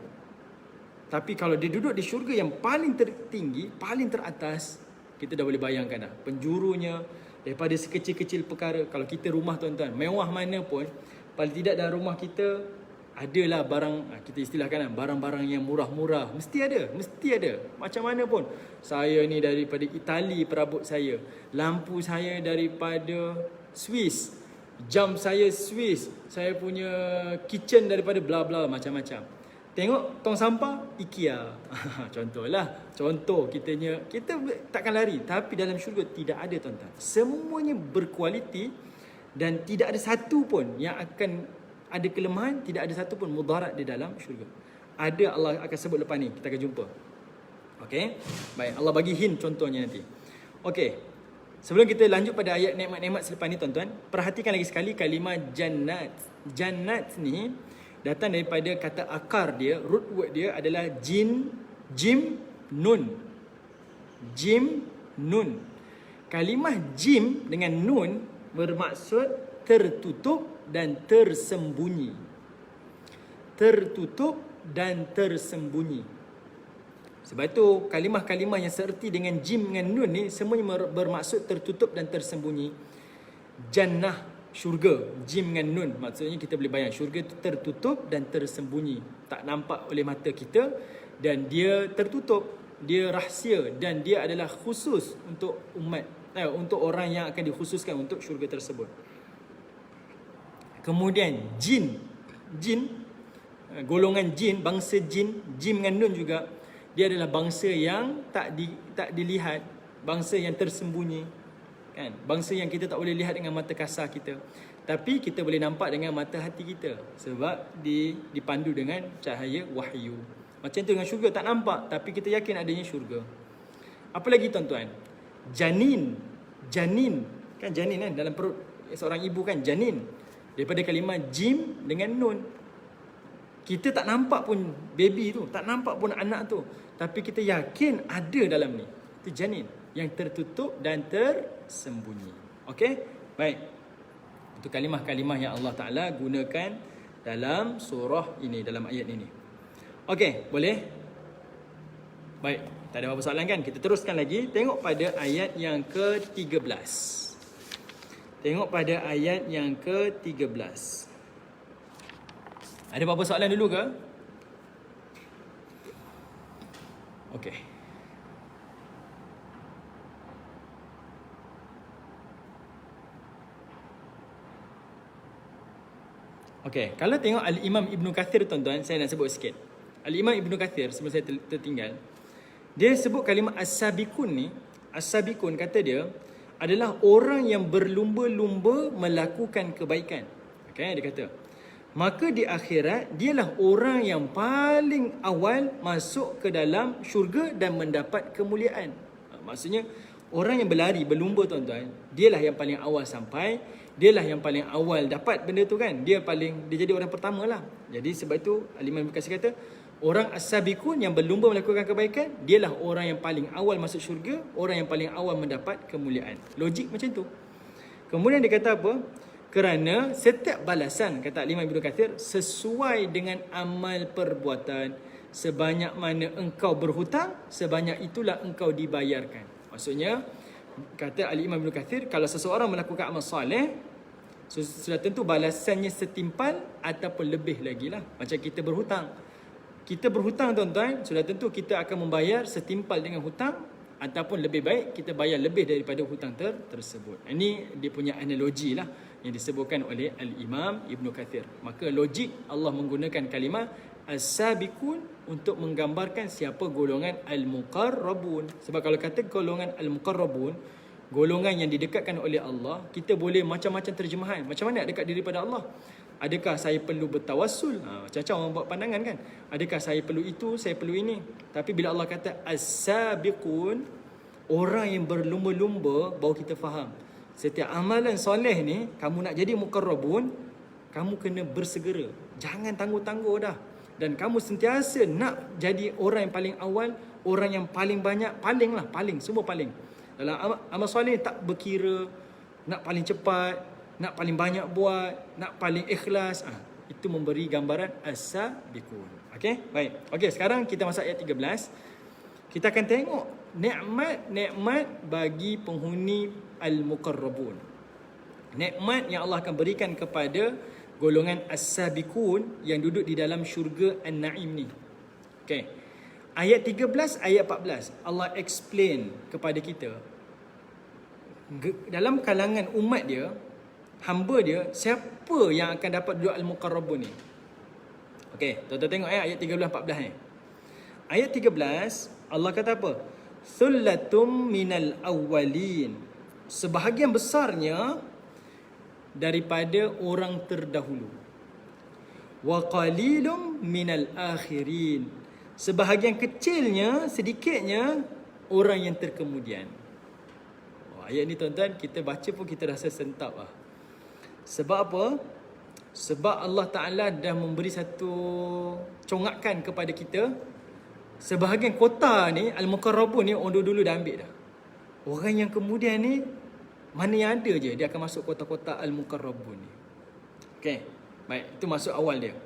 Tapi kalau dia duduk di syurga yang paling tertinggi, paling teratas, kita dah boleh bayangkan dah. Penjurunya, daripada sekecil-kecil perkara. Kalau kita rumah, tuan-tuan, mewah mana pun, paling tidak dalam rumah kita, adalah barang, kita istilahkan barang-barang yang murah-murah. Mesti ada, mesti ada. Macam mana pun. Saya ni daripada Itali perabot saya. Lampu saya daripada Swiss. Jam saya Swiss. Saya punya kitchen daripada bla bla macam-macam. Tengok tong sampah IKEA. Contohlah. Contoh kita takkan lari. Tapi dalam syurga tidak ada, tuan-tuan. Semuanya berkualiti dan tidak ada satu pun yang akan ada kelemahan, tidak ada satu pun mudarat di dalam syurga. Ada, Allah akan sebut lepas ni. Kita akan jumpa. Okey. Baik, Allah bagi hint contohnya nanti. Okey. Sebelum kita lanjut pada ayat nikmat-nikmat selepas ni, tuan-tuan, perhatikan lagi sekali kalimah jannat. Jannat ni datang daripada kata akar dia, root word dia adalah jim, nun. Jim, nun. Kalimah jim dengan nun bermaksud tertutup dan tersembunyi. Tertutup dan tersembunyi. Sebab itu kalimah-kalimah yang seerti dengan jim dengan nun ni semuanya bermaksud tertutup dan tersembunyi. Jannah, syurga, jim dengan nun, maksudnya kita boleh bayang syurga itu tertutup dan tersembunyi, tak nampak oleh mata kita, dan dia tertutup, dia rahsia, dan dia adalah khusus untuk umat, untuk orang yang akan dikhususkan untuk syurga tersebut. Kemudian jin, golongan jin, bangsa jin, jim dengan nun juga, dia adalah bangsa yang tak dilihat, bangsa yang tersembunyi, kan? Bangsa yang kita tak boleh lihat dengan mata kasar kita, tapi kita boleh nampak dengan mata hati kita, sebab dipandu dengan cahaya wahyu. Macam tu dengan syurga, tak nampak tapi kita yakin adanya syurga. Apa lagi, tuan-tuan? Janin, kan janin kan dalam perut seorang ibu, kan janin, daripada kalimah jim dengan nun. Kita tak nampak pun baby tu, tak nampak pun anak tu, tapi kita yakin ada dalam ni. Itu janin yang tertutup dan tersembunyi. Okey? Baik. Itu kalimah-kalimah yang Allah Ta'ala gunakan dalam surah ini, dalam ayat ini. Okey, boleh? Baik, tak ada apa-apa soalan kan? Kita teruskan lagi. Tengok pada ayat yang ke-13. Tengok pada ayat yang ke-13. Ada apa-apa soalan dulu ke? Okey. Okey, kalau tengok Al-Imam Ibn Kathir, tuan-tuan, saya nak sebut sikit. Al-Imam Ibn Kathir, sebelum saya tertinggal, dia sebut kalimah as-sabiqun ni. As-sabiqun, kata dia, adalah orang yang berlumba-lumba melakukan kebaikan. Okey, dia kata, maka di akhirat dialah orang yang paling awal masuk ke dalam syurga dan mendapat kemuliaan. Maksudnya Orang yang berlari, berlumba tuan-tuan, dialah yang paling awal sampai, dialah yang paling awal dapat benda tu kan. Dia jadi orang pertama lah. Jadi sebab itu Al-Imam Ibn Katsir kata, orang as-sabiqun yang berlumba melakukan kebaikan, dialah orang yang paling awal masuk syurga, orang yang paling awal mendapat kemuliaan. Logik macam tu. Kemudian dia kata apa? Kerana setiap balasan, kata Imam Ibn Katsir, sesuai dengan amal perbuatan. Sebanyak mana engkau berhutang, sebanyak itulah engkau dibayarkan. Maksudnya, kata Imam Ibn Katsir, kalau seseorang melakukan amal soleh, sudah tentu balasannya setimpal ataupun lebih lagi lah. Macam kita berhutang. Kita berhutang tuan-tuan, sudah tentu kita akan membayar setimpal dengan hutang, ataupun lebih baik kita bayar lebih daripada hutang tersebut. Ini dia punya analogi lah yang disebutkan oleh Al-Imam Ibn Katsir. Maka logik Allah menggunakan kalimah as-sabiqun untuk menggambarkan siapa golongan al-muqarrabun. Sebab kalau kata golongan al-muqarrabun, golongan yang didekatkan oleh Allah, kita boleh macam-macam terjemahan. Macam mana nak dekat diri pada Allah? Adakah saya perlu bertawassul? Macam-macam orang buat pandangan kan. Adakah saya perlu itu, saya perlu ini. Tapi bila Allah kata as-sabiqun, orang yang berlumba-lumba, baru kita faham. Setiap amalan soleh ni, kamu nak jadi muqarrabun, kamu kena bersegera. Jangan tangguh-tangguh dah. Dan kamu sentiasa nak jadi orang yang paling awal, orang yang paling banyak, paling, semua paling. Dalam amal soleh tak berkira, nak paling cepat, nak paling banyak buat, nak paling ikhlas. Itu memberi gambaran as-sabiqun. Okey, baik. Okey, sekarang kita masuk ayat 13. Kita akan tengok nikmat bagi penghuni al-muqarrabun. Nikmat yang Allah akan berikan kepada golongan as-sabiqun yang duduk di dalam syurga An-Naim ni. Okey. Ayat 13, ayat 14, Allah explain kepada kita. Dalam kalangan umat dia, hamba dia, siapa yang akan dapat duduk al-muqarrabun ni? Okey, tuan-tuan tengok ayat 13-14 ni. Ayat 13, Allah kata apa? Thullatum minal awwalin. Sebahagian besarnya daripada orang terdahulu. Wa qalilum minal akhirin. Sebahagian kecilnya, sedikitnya orang yang terkemudian. Ayat ni tuan-tuan, kita baca pun kita rasa sentap lah. Sebab apa? Sebab Allah Ta'ala dah memberi satu congakan kepada kita. Sebahagian kota ni, al-muqarrabun ni, orang dulu dah ambil dah. Orang yang kemudian ni, mana yang ada je, dia akan masuk kota-kota al-muqarrabun ni. Okay, baik, itu masuk awal dia.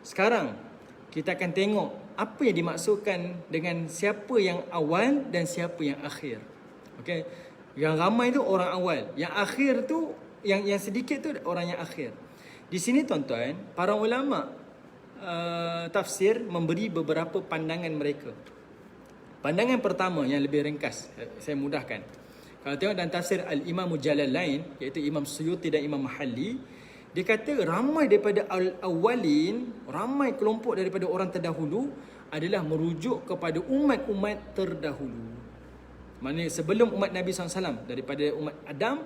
Sekarang, kita akan tengok apa yang dimaksudkan dengan siapa yang awal dan siapa yang akhir. Okay, yang ramai tu orang awal, yang akhir tu, yang sedikit tu orang yang akhir. Di sini tuan-tuan, para ulama tafsir memberi beberapa pandangan mereka. Pandangan pertama yang lebih ringkas, saya mudahkan. Kalau tengok dalam tafsir Al-Imam Jalalain, iaitu Imam Suyuti dan Imam Mahalli, dia kata ramai daripada al-awwalin, ramai kelompok daripada orang terdahulu adalah merujuk kepada umat-umat terdahulu. Maksudnya sebelum umat Nabi SAW, daripada umat Adam,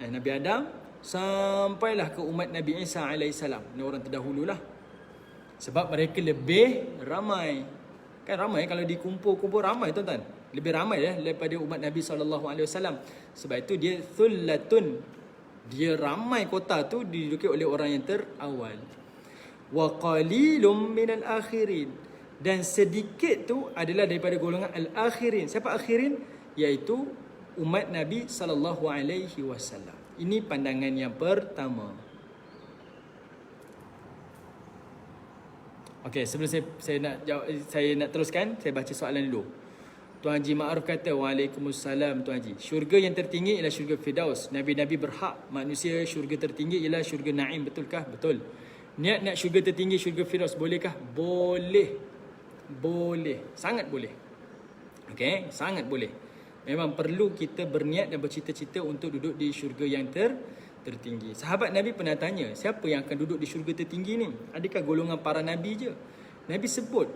Nabi Adam, sampailah ke umat Nabi Isa AS. Ini orang terdahululah. Sebab mereka lebih ramai. Kan ramai kalau dikumpul-kumpul ramai tuan-tuan. Lebih ramai daripada umat Nabi SAW. Sebab itu dia thullatun. Dia ramai kota tu diduduki oleh orang yang terawal. Wa qalilum minal akhirin. Dan sedikit tu adalah daripada golongan al-akhirin. Siapa akhirin? Iaitu umat Nabi SAW. Ini pandangan yang pertama. Okey, sebelum saya nak teruskan, saya baca soalan dulu. Tuan Haji Ma'ruf kata, Waalaikumsalam Tuan Haji. Syurga yang tertinggi ialah syurga Firdaus. Nabi-Nabi berhak. Manusia syurga tertinggi ialah syurga Naim. Betulkah? Betul. Niat nak syurga tertinggi, syurga Firdaus. Bolehkah? Boleh. Boleh. Sangat boleh. Okey, sangat boleh. Memang perlu kita berniat dan bercita-cita untuk duduk di syurga yang tertinggi. Sahabat Nabi pernah tanya, siapa yang akan duduk di syurga tertinggi ni? Adakah golongan para Nabi je? Nabi sebut,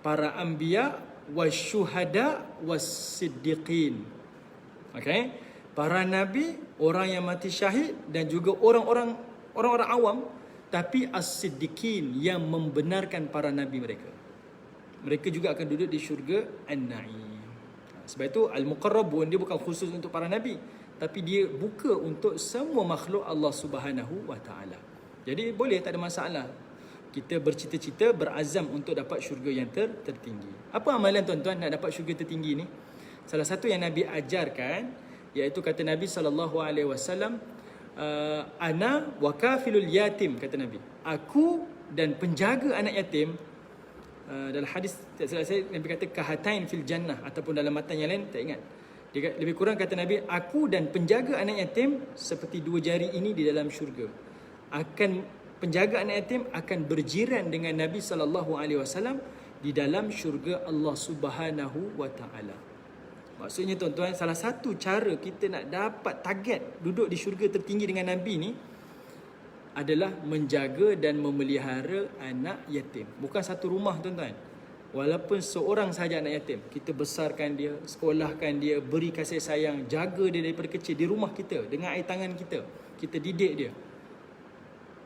para anbiya wasyuhada wassiddiqin. Okey? Para Nabi, orang yang mati syahid dan juga orang-orang awam, tapi as-siddiqin yang membenarkan para Nabi mereka. Mereka juga akan duduk di syurga An-Na'im. Sebab itu al-muqarrabun dia bukan khusus untuk para nabi, tapi dia buka untuk semua makhluk Allah Subhanahu wa taala. Jadi boleh, tak ada masalah. Kita bercita-cita, berazam untuk dapat syurga yang tertinggi. Apa amalan tuan-tuan nak dapat syurga tertinggi ni? Salah satu yang Nabi ajarkan, iaitu kata Nabi SAW, ana wa kafilul yatim, kata Nabi. Aku dan penjaga anak yatim. Dalam hadis tak salah saya, Nabi kata kahatain fil jannah, ataupun dalam matan yang lain tak ingat. Dia lebih kurang kata Nabi, aku dan penjaga anak yatim seperti dua jari ini di dalam syurga. Penjaga anak yatim akan berjiran dengan Nabi SAW di dalam syurga Allah Subhanahu wa taala. Maksudnya tuan-tuan, salah satu cara kita nak dapat target duduk di syurga tertinggi dengan Nabi ni adalah menjaga dan memelihara anak yatim. Bukan satu rumah tuan-tuan. Walaupun seorang sahaja anak yatim, kita besarkan dia, sekolahkan dia, beri kasih sayang, jaga dia daripada kecil di rumah kita dengan air tangan kita. Kita didik dia.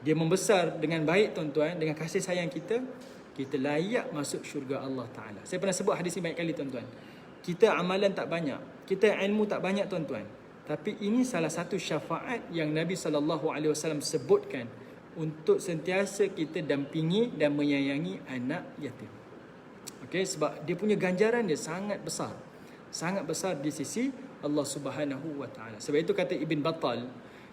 Dia membesar dengan baik tuan-tuan, dengan kasih sayang kita, kita layak masuk syurga Allah Ta'ala. Saya pernah sebut hadis ini banyak kali tuan-tuan. Kita amalan tak banyak, kita ilmu tak banyak tuan-tuan. Tapi ini salah satu syafaat yang Nabi SAW sebutkan untuk sentiasa kita dampingi dan menyayangi anak yatim. Okay, sebab dia punya ganjaran dia sangat besar. Sangat besar di sisi Allah Subhanahu wa taala. Sebab itu kata Ibn Battal,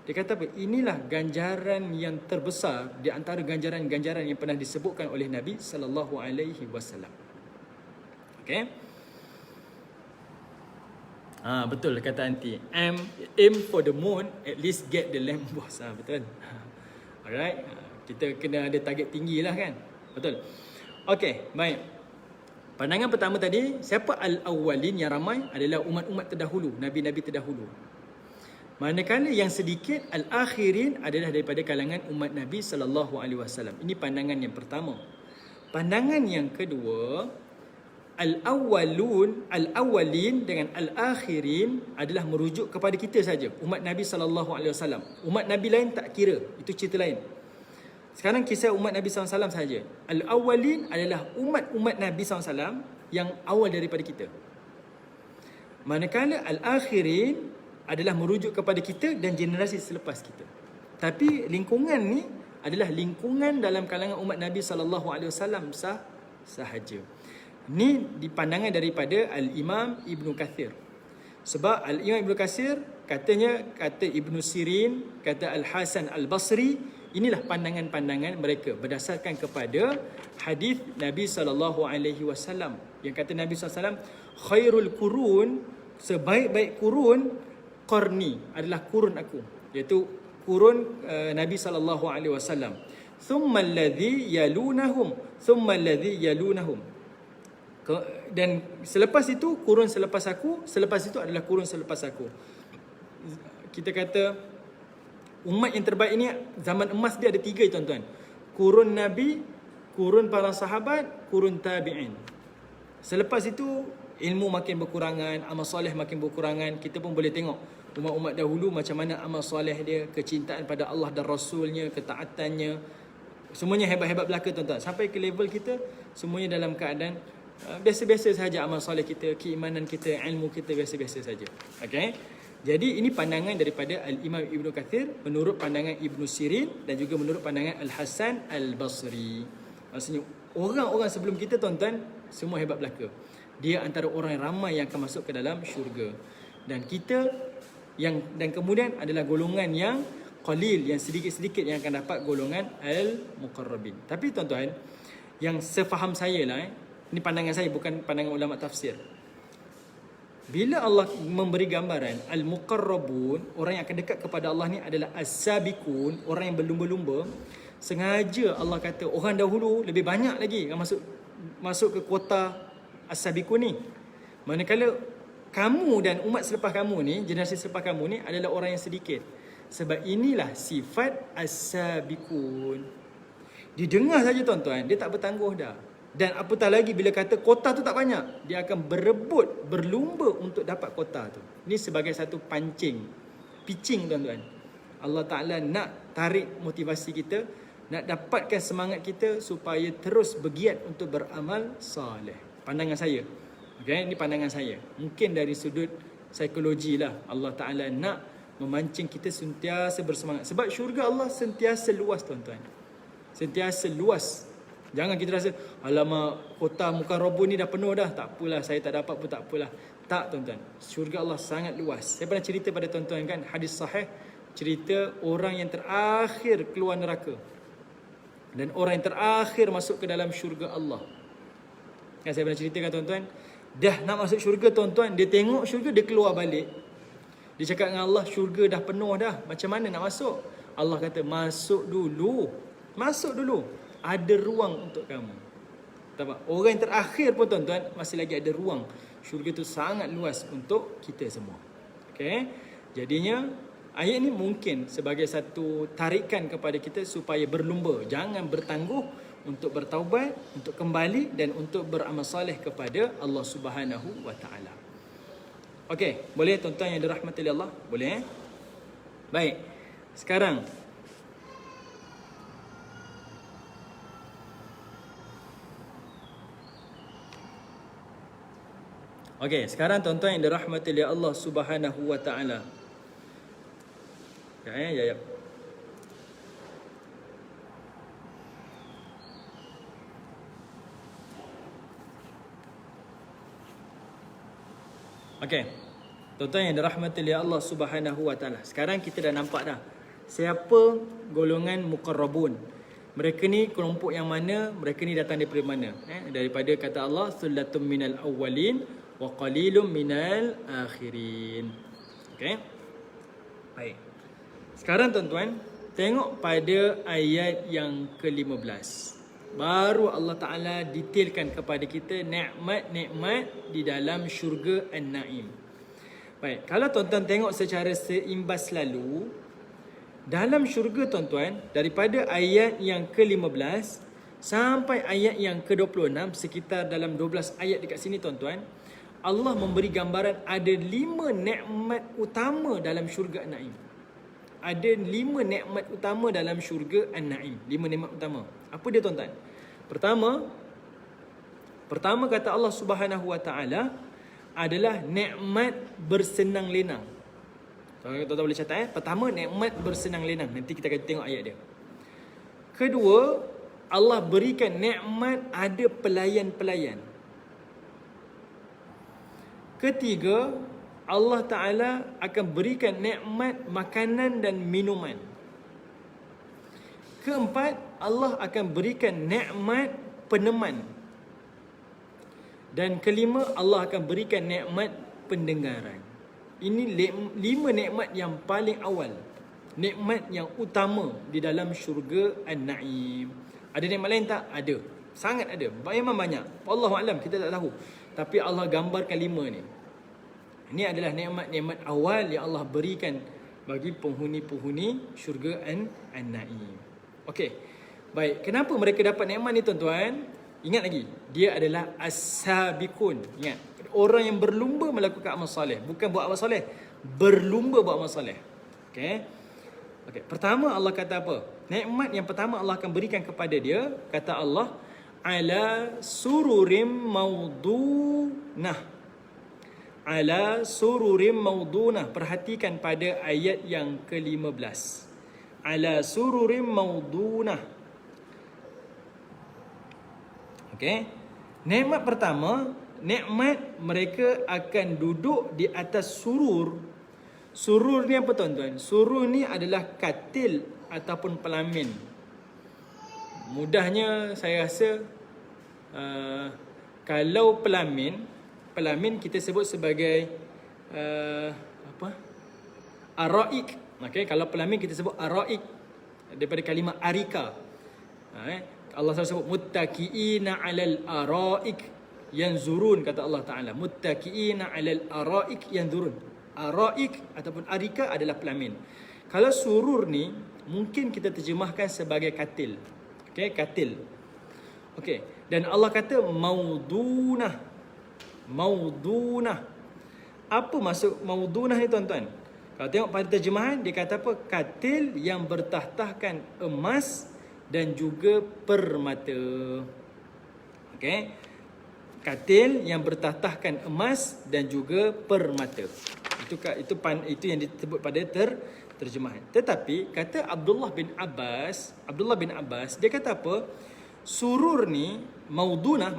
dia kata apa? Inilah ganjaran yang terbesar di antara ganjaran-ganjaran yang pernah disebutkan oleh Nabi sallallahu alaihi wasallam. Okey? Betul kata anti. Aim for the moon, at least get the lamp boss. Betul. Alright. Kita kena ada target tinggi lah kan. Betul. Okey, baik. Pandangan pertama tadi, siapa al-awwalin yang ramai adalah umat-umat terdahulu, nabi-nabi terdahulu. Manakala yang sedikit al-akhirin adalah daripada kalangan umat Nabi sallallahu alaihi wasallam. Ini pandangan yang pertama. Pandangan yang kedua, al-awwalin dengan al-akhirin adalah merujuk kepada kita saja, umat Nabi sallallahu alaihi wasallam. Umat Nabi lain tak kira, itu cerita lain. Sekarang kisah umat Nabi sallallahu alaihi wasallam saja. Al-awwalin adalah umat-umat Nabi sallallahu alaihi wasallam yang awal daripada kita. Manakala al-akhirin adalah merujuk kepada kita dan generasi selepas kita. Tapi lingkungan ni adalah lingkungan dalam kalangan umat Nabi sallallahu alaihi wasallam sahaja. Ini dipandangan daripada Al-Imam Ibn Kathir. Sebab Al-Imam Ibn Kathir kata Ibn Sirin, kata Al-Hasan Al-Basri, inilah pandangan-pandangan mereka berdasarkan kepada hadis Nabi sallallahu alaihi wasallam yang kata Nabi sallallahu alaihi wasallam, khairul qurun, sebaik-baik kurun, qarni, adalah kurun aku, iaitu kurun Nabi sallallahu alaihi wasallam. Thumma alladhi yalunahum, thumma alladhi yalunahum. Dan selepas itu kurun selepas aku, selepas itu adalah kurun selepas aku. Kita kata umat yang terbaik ini, zaman emas dia ada 3 tuan-tuan. Kurun Nabi, kurun para sahabat, kurun tabi'in. Selepas itu ilmu makin berkurangan, amal soleh makin berkurangan. Kita pun boleh tengok umat-umat dahulu macam mana amal soleh dia, kecintaan pada Allah dan Rasulnya, ketaatannya, semuanya hebat-hebat belaka tuan-tuan. Sampai ke level kita semuanya dalam keadaan biasa-biasa saja, amal soleh kita, keimanan kita, ilmu kita biasa-biasa saja. Okey. Jadi ini pandangan daripada Al-Imam Ibn Kathir menurut pandangan Ibn Sirin dan juga menurut pandangan Al-Hasan Al-Basri. Maksudnya orang-orang sebelum kita tuan-tuan semua hebat belaka. Dia antara orang yang ramai yang akan masuk ke dalam syurga. Dan kita dan kemudian adalah golongan yang qalil, yang sedikit-sedikit yang akan dapat golongan al-muqarrabin. Tapi tuan-tuan, yang sefaham saya lah, ini pandangan saya, bukan pandangan ulama tafsir. Bila Allah memberi gambaran al-muqarrabun, orang yang akan dekat kepada Allah ni adalah as-sabiqun, orang yang berlumba-lumba, sengaja Allah kata orang dahulu lebih banyak lagi yang masuk ke kuota as-sabiqun ni. Manakala kamu dan umat selepas kamu ni, generasi selepas kamu ni adalah orang yang sedikit. Sebab inilah sifat as-sabiqun. Didengar saja tuan-tuan, dia tak bertangguh dah. Dan apatah lagi bila kata kota tu tak banyak, dia akan berebut, berlumba untuk dapat kota tu. Ini sebagai satu pitching tuan-tuan. Allah Ta'ala nak tarik motivasi kita, nak dapatkan semangat kita supaya terus bergiat untuk beramal soleh. Pandangan saya. Okay, ini pandangan saya. Mungkin dari sudut psikologi lah, Allah Ta'ala nak memancing kita sentiasa bersemangat. Sebab syurga Allah sentiasa luas, tuan-tuan. Sentiasa luas. Jangan kita rasa, alamak, kota Mukarrabun ni dah penuh dah, tak apalah, saya tak dapat pun tak apalah. Tak, tuan-tuan. Syurga Allah sangat luas. Saya pernah cerita pada tuan-tuan kan, hadis sahih, cerita orang yang terakhir keluar neraka dan orang yang terakhir masuk ke dalam syurga Allah. Kan saya pernah ceritakan, tuan-tuan, dah nak masuk syurga, tuan-tuan, dia tengok syurga, dia keluar balik. Dia cakap dengan Allah, syurga dah penuh dah, macam mana nak masuk? Allah kata, masuk dulu. Masuk dulu. Ada ruang untuk kamu. Tak. Orang yang terakhir pun, tuan-tuan, masih lagi ada ruang. Syurga itu sangat luas untuk kita semua. Okay? Jadinya, ayat ini mungkin sebagai satu tarikan kepada kita supaya berlumba. Jangan bertangguh untuk bertaubat, untuk kembali dan untuk beramal soleh kepada Allah Subhanahu wa taala. Okey, boleh tuan-tuan yang dirahmati oleh Allah? Boleh Baik. Sekarang sekarang tuan-tuan yang dirahmati oleh Allah Subhanahu wa taala. Ya. Okey. Tuan-tuan yang dirahmati oleh Allah Subhanahu wa taala. Sekarang kita dah nampak dah siapa golongan muqarrabun. Mereka ni kelompok yang mana? Mereka ni datang daripada mana? Daripada kata Allah, sullatum minal awwalin wa qalilum minal akhirin. Okey. Baik. Sekarang tuan-tuan, tengok pada ayat yang ke-15. Baru Allah Ta'ala detailkan kepada kita nikmat-nikmat di dalam syurga An-Naim. Baik, kalau tuan-tuan tengok secara seimbas lalu, dalam syurga tuan-tuan, daripada ayat yang ke-15 sampai ayat yang ke-26, sekitar dalam 12 ayat dekat sini tuan-tuan, Allah memberi gambaran ada 5 nikmat utama dalam syurga An-Naim. Ada 5 nikmat utama dalam syurga An-Naim. 5 nikmat utama. Apa dia tuan-tuan? Pertama kata Allah Subhanahu wa taala adalah nikmat bersenang lenang. Tuan-tuan boleh catat Pertama, nikmat bersenang lenang. Nanti kita akan tengok ayat dia. Kedua, Allah berikan nikmat ada pelayan-pelayan. Ketiga, Allah Ta'ala akan berikan nikmat makanan dan minuman. Keempat, Allah akan berikan nikmat peneman. Dan kelima, Allah akan berikan nikmat pendengaran. Ini 5 nikmat yang paling awal. Nikmat yang utama di dalam syurga An-Naim. Ada nikmat lain tak? Ada. Sangat ada. Memang banyak. Wallahualam, kita tak tahu. Tapi Allah gambarkan 5 ni. Ini adalah nikmat-nikmat awal yang Allah berikan bagi penghuni-penghuni syurga An-Naim. Okey. Baik, kenapa mereka dapat nikmat ni tuan-tuan? Ingat lagi, dia adalah as-sabiqun. Ingat, orang yang berlumba melakukan amal soleh, bukan buat amal soleh, berlumba buat amal soleh. Okey. Okey, pertama Allah kata apa? Nikmat yang pertama Allah akan berikan kepada dia, kata Allah, ala sururim maudunah. Ala sururim maudunah. Perhatikan pada ayat yang ke-15. Ala sururim maudunah. Okey. Nikmat pertama, nikmat mereka akan duduk di atas surur. Surur ni apa tuan-tuan? Surur ni adalah katil ataupun pelamin. Mudahnya saya rasa kalau pelamin kita sebut sebagai araik. Okey, kalau pelamin kita sebut araik daripada kalimah arika. Allah SWT sebut muttaqiina 'alal araik yanzurun, kata Allah Taala, muttaqiina 'alal araik yanzurun. Araik ataupun arika adalah pelamin. Kalau surur ni mungkin kita terjemahkan sebagai katil. Okey, katil. Okey, dan Allah kata maudunah. Maudunah. Apa maksud maudunah ni tuan-tuan? Kalau tengok pada terjemahan, dia kata apa? Katil yang bertahtakan emas dan juga permata. Okey. katil yang bertatahkan emas dan juga permata. Itu yang disebut pada terjemahan. Tetapi kata Abdullah bin Abbas, dia kata apa? Surur ni maudunah,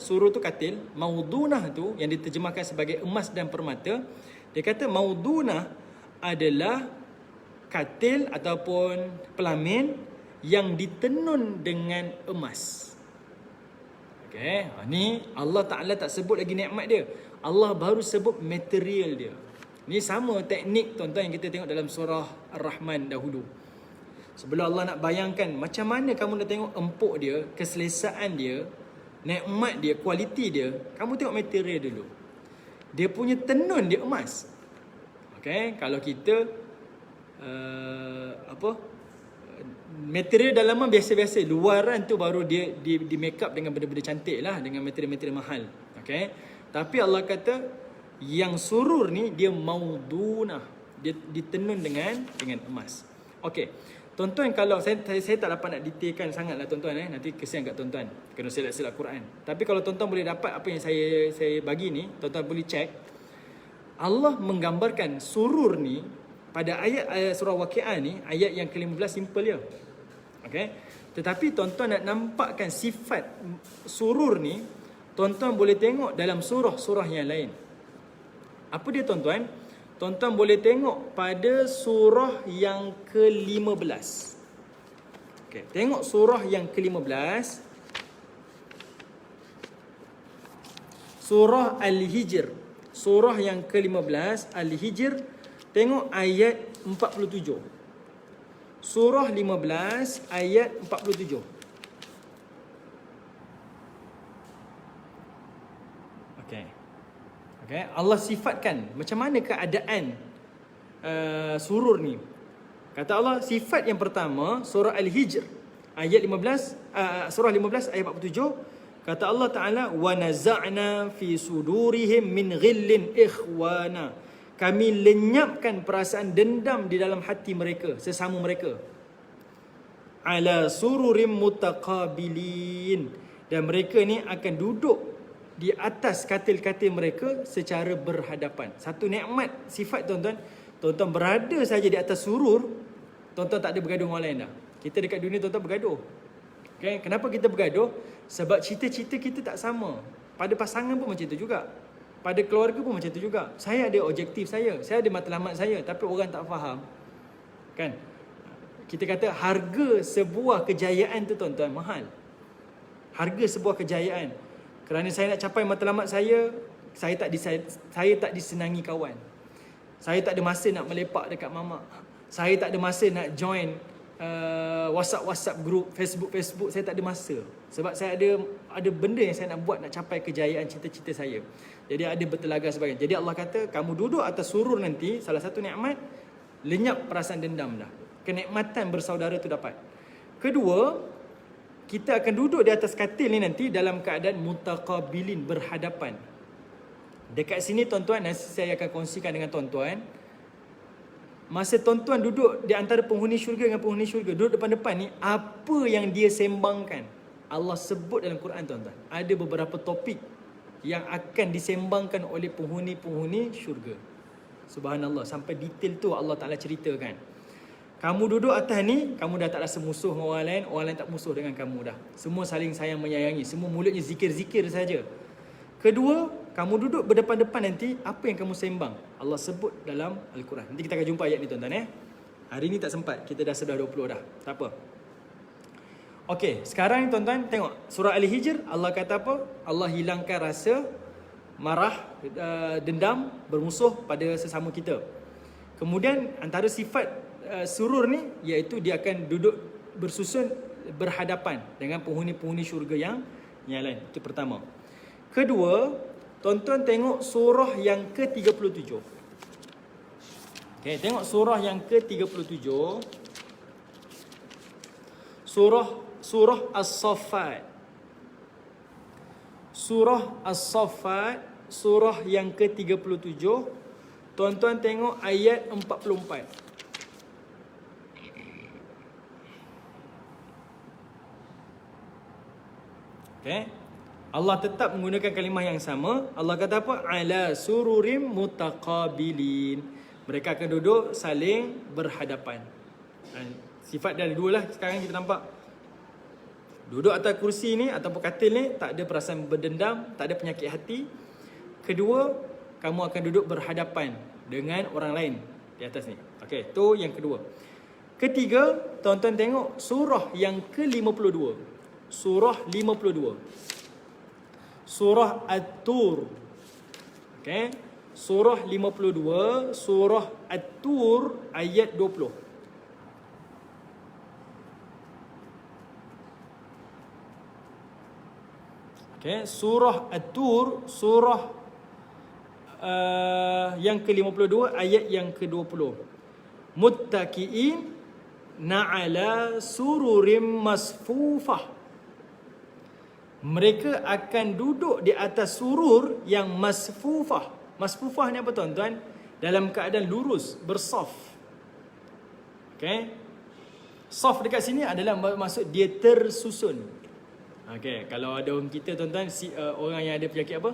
surur tu katil, maudunah tu yang diterjemahkan sebagai emas dan permata. Dia kata maudunah adalah katil ataupun pelamin yang ditenun dengan emas. Okay, ni Allah Ta'ala tak sebut lagi nikmat dia. Allah baru sebut material dia. Ni sama teknik tuan-tuan yang kita tengok dalam surah Ar-Rahman dahulu. Sebelum Allah nak bayangkan macam mana kamu nak tengok empuk dia, keselesaan dia, nikmat dia, kualiti dia, kamu tengok material dulu. Dia punya tenun dia emas. Okay, kalau kita material dalaman biasa-biasa, luaran tu baru dia di make up dengan benda-benda cantik lah, dengan material-material mahal. Okay, tapi Allah kata yang surur ni dia maudunah, dia ditenun dengan emas. Okay, tuan-tuan, kalau saya tak dapat nak detailkan sangat lah tuan-tuan, nanti kesian kat tuan-tuan kena silap-silap Quran. Tapi kalau tuan-tuan boleh dapat apa yang saya bagi ni, tuan-tuan boleh check. Allah menggambarkan surur ni pada ayat surah Waqiah ni, ayat yang ke-15 simple je. Okay? Tetapi tuan-tuan nak nampakkan sifat surur ni, tuan-tuan boleh tengok dalam surah-surah yang lain. Apa dia tuan-tuan? Tuan-tuan boleh tengok pada surah yang ke-15. Okay, tengok surah yang ke-15. Surah Al-Hijr. Surah yang ke-15 Al-Hijr. Tengok ayat 47. Surah 15 ayat 47. Okay. Allah sifatkan macam mana keadaan surur ni. Kata Allah, sifat yang pertama, surah Al-Hijr ayat 15, surah 15 ayat 47. Kata Allah Ta'ala, wa naza'na fi sudurihim min ghillin ikhwana. Kami lenyapkan perasaan dendam di dalam hati mereka, sesama mereka. Ala sururim mutaqabilin. Dan mereka ni akan duduk di atas katil-katil mereka secara berhadapan. Satu nikmat sifat tuan-tuan. Tuan-tuan berada saja di atas surur, tuan-tuan tak ada bergaduh dengan orang lain dah. Kita dekat dunia tuan-tuan bergaduh. Okay? Kenapa kita bergaduh? Sebab cita-cita kita tak sama. Pada pasangan pun macam itu juga. Pada keluarga pun macam itu juga. Saya ada objektif saya ada matlamat saya, tapi orang tak faham. Kan? Kita kata harga sebuah kejayaan tu tuan-tuan mahal. Harga sebuah kejayaan. Kerana saya nak capai matlamat saya tak disenangi kawan. Saya tak ada masa nak melepak dekat mamak. Saya tak ada masa nak join WhatsApp group, Facebook, saya tak ada masa. Sebab saya ada benda yang saya nak buat, nak capai kejayaan cita-cita saya. Jadi ada bertelaga sebagainya. Jadi Allah kata, kamu duduk atas surur nanti, salah satu nikmat, lenyap perasaan dendam dah. Kenikmatan bersaudara tu dapat. Kedua, kita akan duduk di atas katil ni nanti dalam keadaan mutaqabilin, berhadapan. Dekat sini tuan-tuan, nanti saya akan kongsikan dengan tuan-tuan. Masa tuan-tuan duduk di antara penghuni syurga dengan penghuni syurga, duduk depan-depan ni, apa yang dia sembangkan, Allah sebut dalam Quran tuan-tuan. Ada beberapa topik yang akan disembangkan oleh penghuni-penghuni syurga. Subhanallah, sampai detail tu Allah Ta'ala ceritakan. Kamu duduk atas ni, kamu dah tak rasa musuh dengan orang lain tak musuh dengan kamu dah. Semua saling sayang menyayangi, semua mulutnya zikir-zikir saja. Kedua, kamu duduk berdepan-depan nanti, apa yang kamu sembang, Allah sebut dalam Al-Quran. Nanti kita akan jumpa ayat ni tuan-tuan . Hari ni tak sempat, kita dah sudah 20 dah. Tak apa. Okey, sekarang tuan-tuan tengok surah Al-Hijr, Allah kata apa? Allah hilangkan rasa marah, dendam, bermusuh pada sesama kita. Kemudian antara sifat surur ni, iaitu dia akan duduk bersusun berhadapan dengan penghuni-penghuni syurga yang lain. Itu pertama. Kedua, tuan-tuan tengok surah yang ke-37. Okay, tengok surah yang ke-37. Surah As-Saffat. Surah As-Saffat, surah yang ke-37. Tuan-tuan tengok ayat 44. Okay. Allah tetap menggunakan kalimah yang sama. Allah kata apa? Ala sururim mutaqabilin. Mereka akan duduk saling berhadapan. Sifat dia ada dua lah sekarang kita nampak. Duduk atas kursi ni ataupun katil ni, tak ada perasaan berdendam, tak ada penyakit hati. Kedua, kamu akan duduk berhadapan dengan orang lain di atas ni. Okey, tu yang kedua. Ketiga, tuan-tuan tengok surah yang ke-52. Surah 52. Surah At-Tur. Okey. Surah 52, surah At-Tur ayat 20. Okey, surah At-Tur, surah yang ke-52 ayat yang ke-20. Muttaqiin na'ala sururim masfufah. Mereka akan duduk di atas surur yang masfufah. Masfufah ni apa tuan-tuan? Dalam keadaan lurus, bersaf. Okay. Saf dekat sini adalah maksud dia tersusun. Okay. Kalau ada orang kita tuan-tuan, orang yang ada penyakit apa?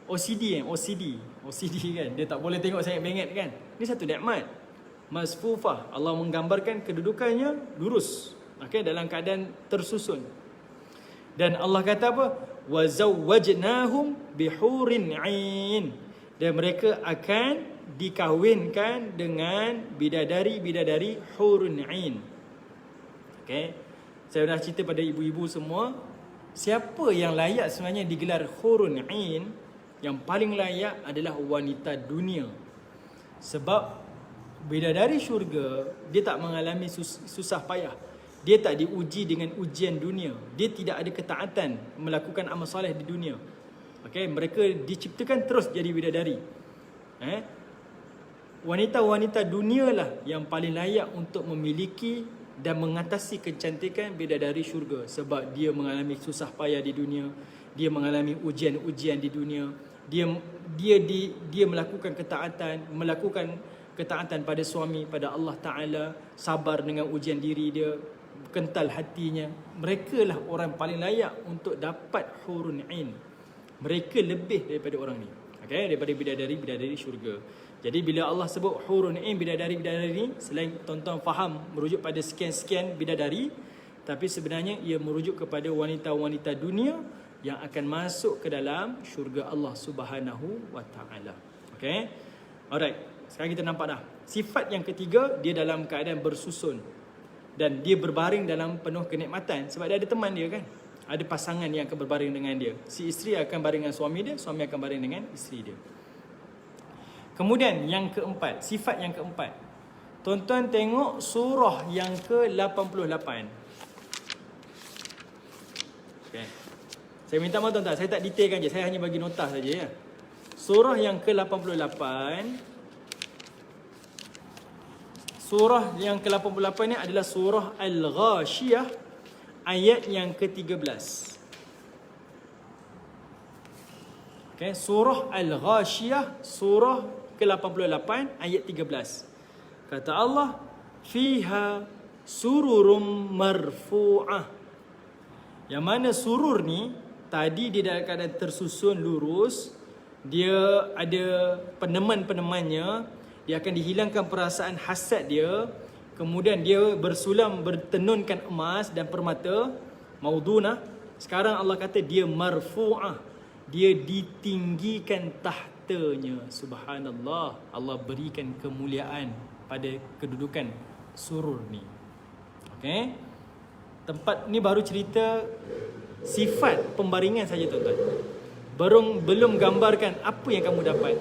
OCD kan. Dia tak boleh tengok sangat bengit kan. Ini satu nikmat. Masfufah. Allah menggambarkan kedudukannya lurus. Okay, dalam keadaan tersusun. Dan Allah kata apa? Wa zawwajnahum bihurin 'ain. Dan mereka akan dikahwinkan dengan bidadari-bidadari hurun 'ain. Okay. Saya dah cerita pada ibu-ibu semua, siapa yang layak sebenarnya digelar hurun 'ain? Yang paling layak adalah wanita dunia. Sebab bidadari syurga, dia tak mengalami susah payah. Dia tak diuji dengan ujian dunia. Dia tidak ada ketaatan melakukan amal soleh di dunia. Okay, mereka diciptakan terus jadi bidadari. Wanita-wanita dunia lah yang paling layak untuk memiliki dan mengatasi kecantikan bidadari syurga. Sebab dia mengalami susah payah di dunia. Dia mengalami ujian-ujian di dunia. Dia melakukan ketaatan pada suami, pada Allah Ta'ala. Sabar dengan ujian diri dia. Kental hatinya. Mereka lah orang paling layak untuk dapat hurun 'ain. Mereka lebih daripada orang ni. Okay, daripada bidadari-bidadari syurga. Jadi bila Allah sebut hurun 'ain, bidadari-bidadari ni, selain tuan-tuan faham merujuk pada sekian-sekian bidadari, tapi sebenarnya ia merujuk kepada wanita-wanita dunia yang akan masuk ke dalam syurga Allah Subhanahu wa Ta'ala. Okay. Alright. Sekarang kita nampak dah. Sifat yang ketiga, dia dalam keadaan bersusun. Dan dia berbaring dalam penuh kenikmatan. Sebab dia ada teman dia kan. Ada pasangan yang akan berbaring dengan dia. Si isteri akan baring dengan suami dia, suami akan baring dengan isteri dia. Kemudian yang keempat, sifat yang keempat. Tuan-tuan tengok surah yang ke-88. Okay. Saya minta maaf tuan-tuan, saya tak detailkan je. Saya hanya bagi nota saja ya. Surah yang ke-88. Surah yang ke-88 ni adalah surah Al-Ghashiyah ayat yang ke-13. Okay, surah Al-Ghashiyah, surah ke-88 ayat 13. Kata Allah, fiha sururum marfu'ah. Yang mana surur ni tadi dia dalam keadaan tersusun lurus, dia ada peneman-penemannya. Dia akan dihilangkan perasaan hasad dia. Kemudian dia bersulam, bertenunkan emas dan permata. Maudunah. Sekarang Allah kata dia marfu'ah. Dia ditinggikan tahtanya. Subhanallah. Allah berikan kemuliaan pada kedudukan surur ni. Okay. Tempat ni baru cerita sifat pembaringan saja tuan-tuan. Belum gambarkan apa yang kamu dapat.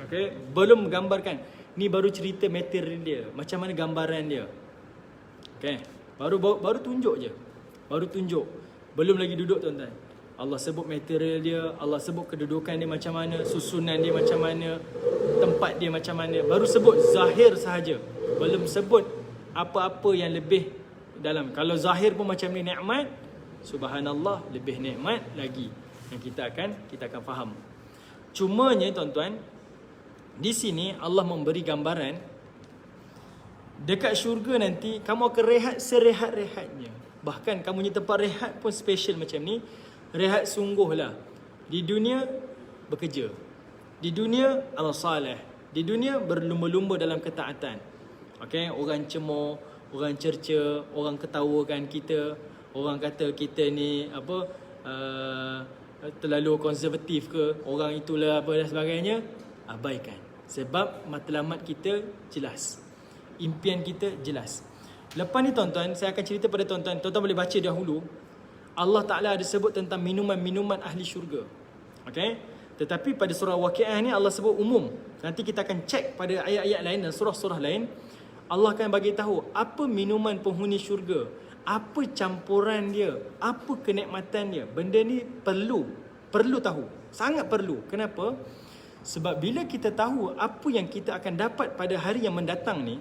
Okay. Belum gambarkan. Ni baru cerita material dia. Macam mana gambaran dia. Okay. Baru tunjuk je. Baru tunjuk. Belum lagi duduk tuan-tuan. Allah sebut material dia. Allah sebut kedudukan dia macam mana. Susunan dia macam mana. Tempat dia macam mana. Baru sebut zahir sahaja. Belum sebut apa-apa yang lebih dalam. Kalau zahir pun macam ni nikmat. Subhanallah. Lebih nikmat lagi. Yang kita akan faham. Cumanya tuan-tuan, di sini Allah memberi gambaran Dekat syurga nanti kamu akan rehat serehat-rehatnya. Bahkan kamu punya tempat rehat pun special macam ni. Rehat sungguhlah. Di dunia bekerja. Di dunia amal saleh. Di dunia berlumba-lumba dalam ketaatan. Okey, orang cemooh, orang cerca, orang ketawakan kita, orang kata kita ni terlalu konservatif ke, orang itulah apa dan sebagainya. Abaikan. Sebab matlamat kita jelas. Impian kita jelas. Lepas ni tuan-tuan, saya akan cerita pada tuan-tuan. Tuan-tuan boleh baca dahulu. Allah Ta'ala ada sebut tentang minuman-minuman ahli syurga. Okay? Tetapi pada surah Waqiah ni Allah sebut umum. Nanti kita akan cek pada ayat-ayat lain dan surah-surah lain. Allah akan bagi tahu apa minuman penghuni syurga. Apa campuran dia. Apa kenikmatan dia. Benda ni perlu tahu. Sangat perlu. Kenapa? Sebab bila kita tahu apa yang kita akan dapat pada hari yang mendatang ni,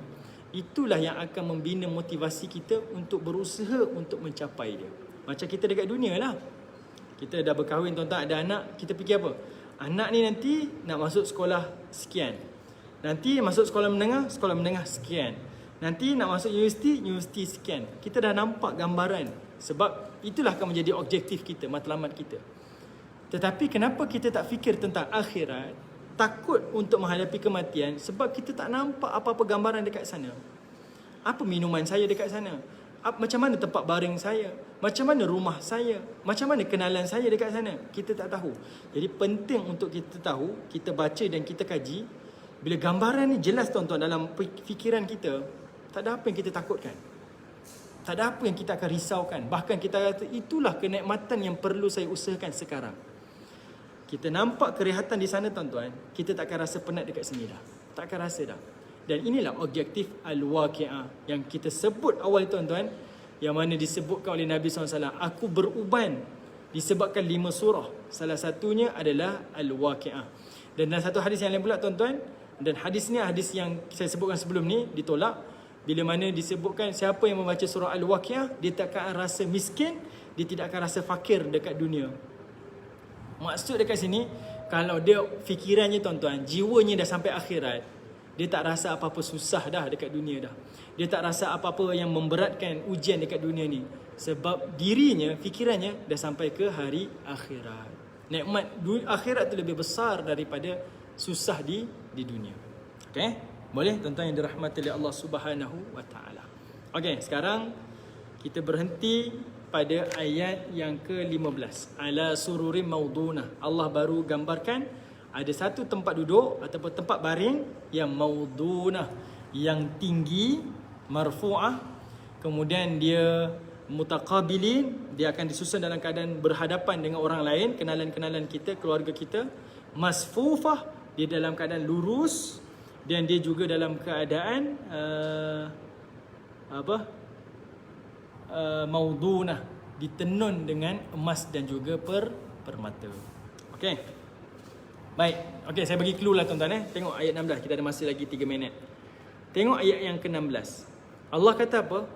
itulah yang akan membina motivasi kita untuk berusaha untuk mencapai dia. Macam kita dekat dunia lah. Kita dah berkahwin, tuan-tuan, ada anak, kita fikir apa? Anak ni nanti nak masuk sekolah sekian. Nanti masuk sekolah menengah sekian. Nanti nak masuk universiti sekian. Kita dah nampak gambaran. Sebab itulah akan menjadi objektif kita, matlamat kita. Tetapi kenapa kita tak fikir tentang akhirat? Takut untuk menghadapi kematian sebab kita tak nampak apa-apa gambaran dekat sana. Apa minuman saya dekat sana? Macam mana tempat baring saya? Macam mana rumah saya? Macam mana kenalan saya dekat sana? Kita tak tahu. Jadi penting untuk kita tahu, kita baca dan kita kaji. Bila gambaran ni jelas tuan-tuan dalam fikiran kita, tak ada apa yang kita takutkan. Tak ada apa yang kita akan risaukan. Bahkan kita kata itulah kenikmatan yang perlu saya usahakan sekarang. Kita nampak kerehatan di sana tuan-tuan, kita tak akan rasa penat dekat sini dah. Tak akan rasa dah. Dan inilah objektif Al-Waqiah yang kita sebut awal tuan-tuan, yang mana disebutkan oleh Nabi SAW. Aku beruban disebabkan 5 surah. Salah satunya adalah Al-Waqiah. Dan dalam satu hadis yang lain pula tuan-tuan, dan hadis ni hadis yang saya sebutkan sebelum ni ditolak. Bila mana disebutkan siapa yang membaca surah Al-Waqiah, dia tak akan rasa miskin, dia tidak akan rasa fakir dekat dunia. Maksud dekat sini, kalau dia fikirannya tuan-tuan, jiwanya dah sampai akhirat, dia tak rasa apa-apa susah dah dekat dunia dah. Dia tak rasa apa-apa yang memberatkan ujian dekat dunia ni. Sebab dirinya, fikirannya dah sampai ke hari akhirat. Nikmat akhirat tu lebih besar daripada susah di dunia. Okay? Boleh tuan-tuan yang dirahmati oleh Allah Subhanahu wa taala. Okey, sekarang kita berhenti pada ayat yang ke-15. Ala sururim maudunah. Allah baru gambarkan ada satu tempat duduk ataupun tempat baring yang maudunah, yang tinggi, marfu'ah. Kemudian dia mutaqabilin, dia akan disusun dalam keadaan berhadapan dengan orang lain, kenalan-kenalan kita, keluarga kita. Masfufah, dia dalam keadaan lurus. Dan dia juga dalam keadaan maudunah, ditenun dengan emas dan juga permata. Okey. Baik. Okey, saya bagi clue lah tuan-tuan. Tengok ayat 16. Kita ada masa lagi 3 minit. Tengok ayat yang ke-16. Allah kata apa?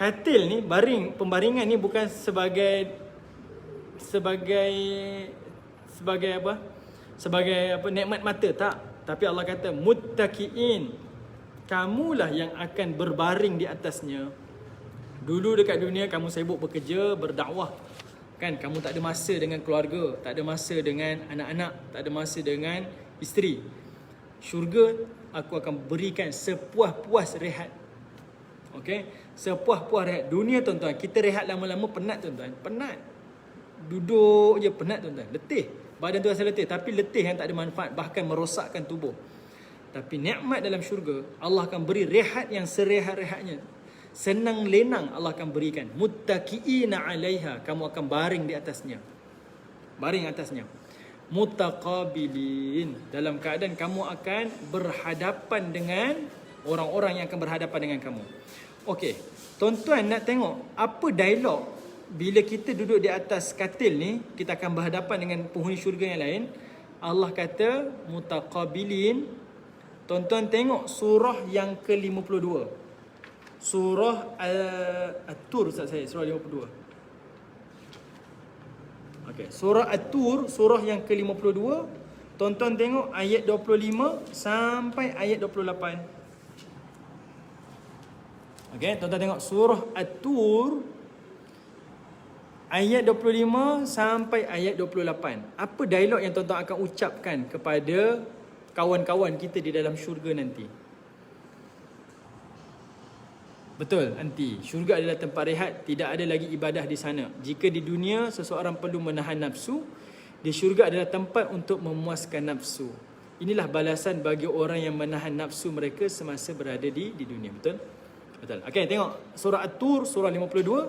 Katil ni, pembaringan ni bukan sebagai apa? Sebagai apa, nikmat mata, tak. Tapi Allah kata muttaqiin, kamulah yang akan berbaring di atasnya. Dulu dekat dunia kamu sibuk bekerja, berdakwah. Kan kamu tak ada masa dengan keluarga, tak ada masa dengan anak-anak, tak ada masa dengan isteri. Syurga aku akan berikan sepuas-puas rehat. Okey, sepuas-puas rehat. Dunia tuan-tuan, kita rehat lama-lama penat tuan-tuan. Penat. Duduk je penat tuan-tuan, letih. Badan tu rasa letih, tapi letih yang tak ada manfaat, bahkan merosakkan tubuh. Tapi nikmat dalam syurga, Allah akan beri rehat yang serehat-rehatnya. Senang lenang Allah akan berikan. Muttaqiina 'alaiha, kamu akan baring di atasnya. Baring atasnya. Mutaqabilin, dalam keadaan kamu akan berhadapan dengan orang-orang yang akan berhadapan dengan kamu. Okey, tuan-tuan nak tengok apa dialog bila kita duduk di atas katil ni, kita akan berhadapan dengan penghuni syurga yang lain. Allah kata mutaqabilin. Tuan-tuan tengok surah yang ke-52. Surah At-Tur, Ustaz saya, surah 52. Okey, surah At-Tur, surah yang ke-52. Tuan-tuan tengok ayat 25 sampai ayat 28. Okey, tuan-tuan tengok surah At-Tur ayat 25 sampai ayat 28. Apa dialog yang tuan-tuan akan ucapkan kepada kawan-kawan kita di dalam syurga nanti? Betul, nanti syurga adalah tempat rehat, tidak ada lagi ibadah di sana. Jika di dunia seseorang perlu menahan nafsu, di syurga adalah tempat untuk memuaskan nafsu. Inilah balasan bagi orang yang menahan nafsu mereka semasa berada di dunia. Betul? Betul. Okey, tengok surah At-Tur, surah 52,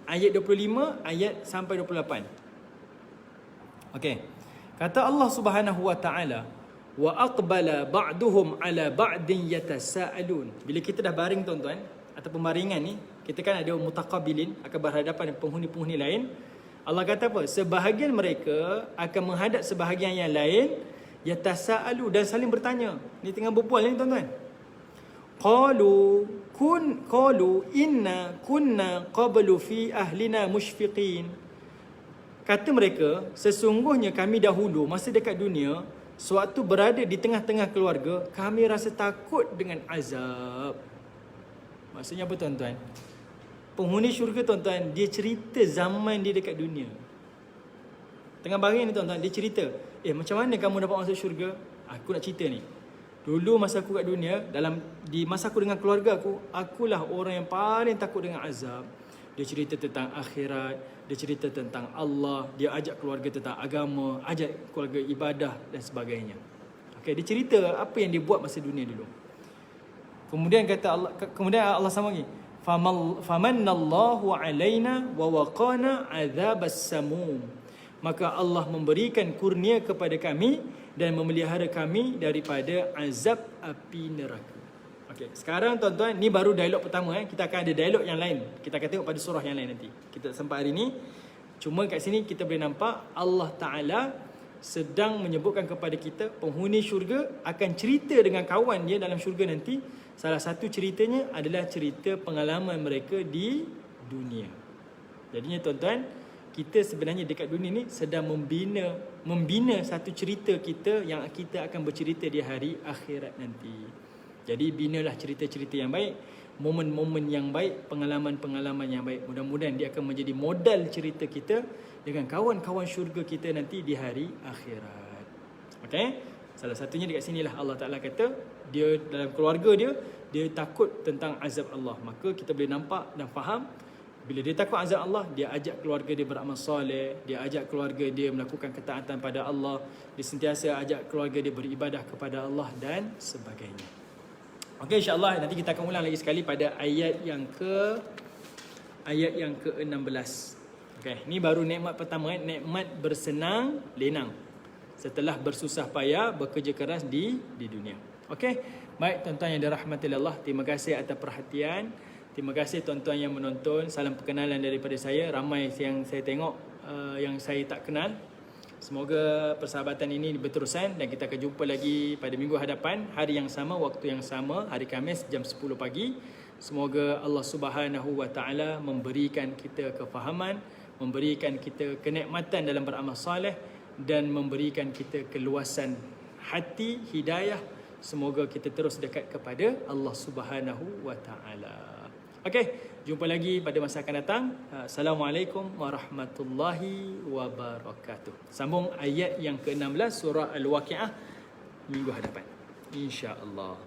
ayat 25, ayat sampai 28. Okey. Kata Allah Subhanahu wa taala, wa aqbala ba'duhum ala ba'din yatasaalun. Bila kita dah baring tuan-tuan, atau pembaringan ni, kita kan ada mutaqabilin, akan berhadapan dengan penghuni-penghuni lain. Allah kata apa? Sebahagian mereka akan menghadap sebahagian yang lain, yatasaalu, dan saling bertanya. Ni tengah berbual ni tuan-tuan. Qalu inna kunna qablu fi ahlina mushfiqin. Kata mereka, sesungguhnya kami dahulu masa dekat dunia, sewaktu berada di tengah-tengah keluarga, kami rasa takut dengan azab. Maksudnya apa tuan-tuan? Penghuni syurga tuan-tuan, dia cerita zaman dia dekat dunia. Tengah baring ni tuan-tuan, dia cerita, macam mana kamu dapat masuk syurga? Aku nak cerita ni. Dulu masa aku kat dunia, di masa aku dengan keluarga aku, akulah orang yang paling takut dengan azab. Dia cerita tentang akhirat, dia cerita tentang Allah, dia ajak keluarga tentang agama, ajak keluarga ibadah dan sebagainya. Okey, dia cerita apa yang dia buat masa dunia dulu. Kemudian Allah sama lagi, famannallahu alaina wa waqana azabas samum. Maka Allah memberikan kurnia kepada kami dan memelihara kami daripada azab api neraka. Okey, sekarang tuan-tuan, ni baru dialog pertama. Kita akan ada dialog yang lain. Kita akan tengok pada surah yang lain nanti. Kita sempat hari ni. Cuma kat sini kita boleh nampak Allah Ta'ala sedang menyebutkan kepada kita, penghuni syurga akan cerita dengan kawan dia dalam syurga nanti. Salah satu ceritanya adalah cerita pengalaman mereka di dunia. Jadinya tuan-tuan, kita sebenarnya dekat dunia ni sedang membina satu cerita kita yang kita akan bercerita di hari akhirat nanti. Jadi binalah cerita-cerita yang baik, momen-momen yang baik, pengalaman-pengalaman yang baik. Mudah-mudahan dia akan menjadi modal cerita kita dengan kawan-kawan syurga kita nanti di hari akhirat. Okey? Salah satunya dekat sinilah Allah Ta'ala kata, dia dalam keluarga dia takut tentang azab Allah. Maka kita boleh nampak dan faham, bila dia takut azab Allah, dia ajak keluarga dia beramal soleh, dia ajak keluarga dia melakukan ketaatan pada Allah, dia sentiasa ajak keluarga dia beribadah kepada Allah dan sebagainya. Okey, insya-Allah nanti kita akan ulang lagi sekali pada ayat yang ke-16. Okey, ni baru nikmat pertama, nikmat bersenang lenang setelah bersusah payah bekerja keras di dunia. Okey, baik tuan-tuan yang dirahmati Allah, terima kasih atas perhatian. Terima kasih tuan-tuan yang menonton. Salam perkenalan daripada saya. Ramai yang saya tengok yang saya tak kenal. Semoga persahabatan ini berterusan dan kita akan jumpa lagi pada minggu hadapan, hari yang sama, waktu yang sama, hari Khamis jam 10 pagi. Semoga Allah Subhanahu wa taala memberikan kita kefahaman, memberikan kita kenikmatan dalam beramal soleh dan memberikan kita keluasan hati, hidayah. Semoga kita terus dekat kepada Allah Subhanahu wa taala. Okey, jumpa lagi pada masa akan datang. Assalamualaikum warahmatullahi wabarakatuh. Sambung ayat yang ke-16 surah Al-Waqi'ah minggu hadapan, insya-Allah.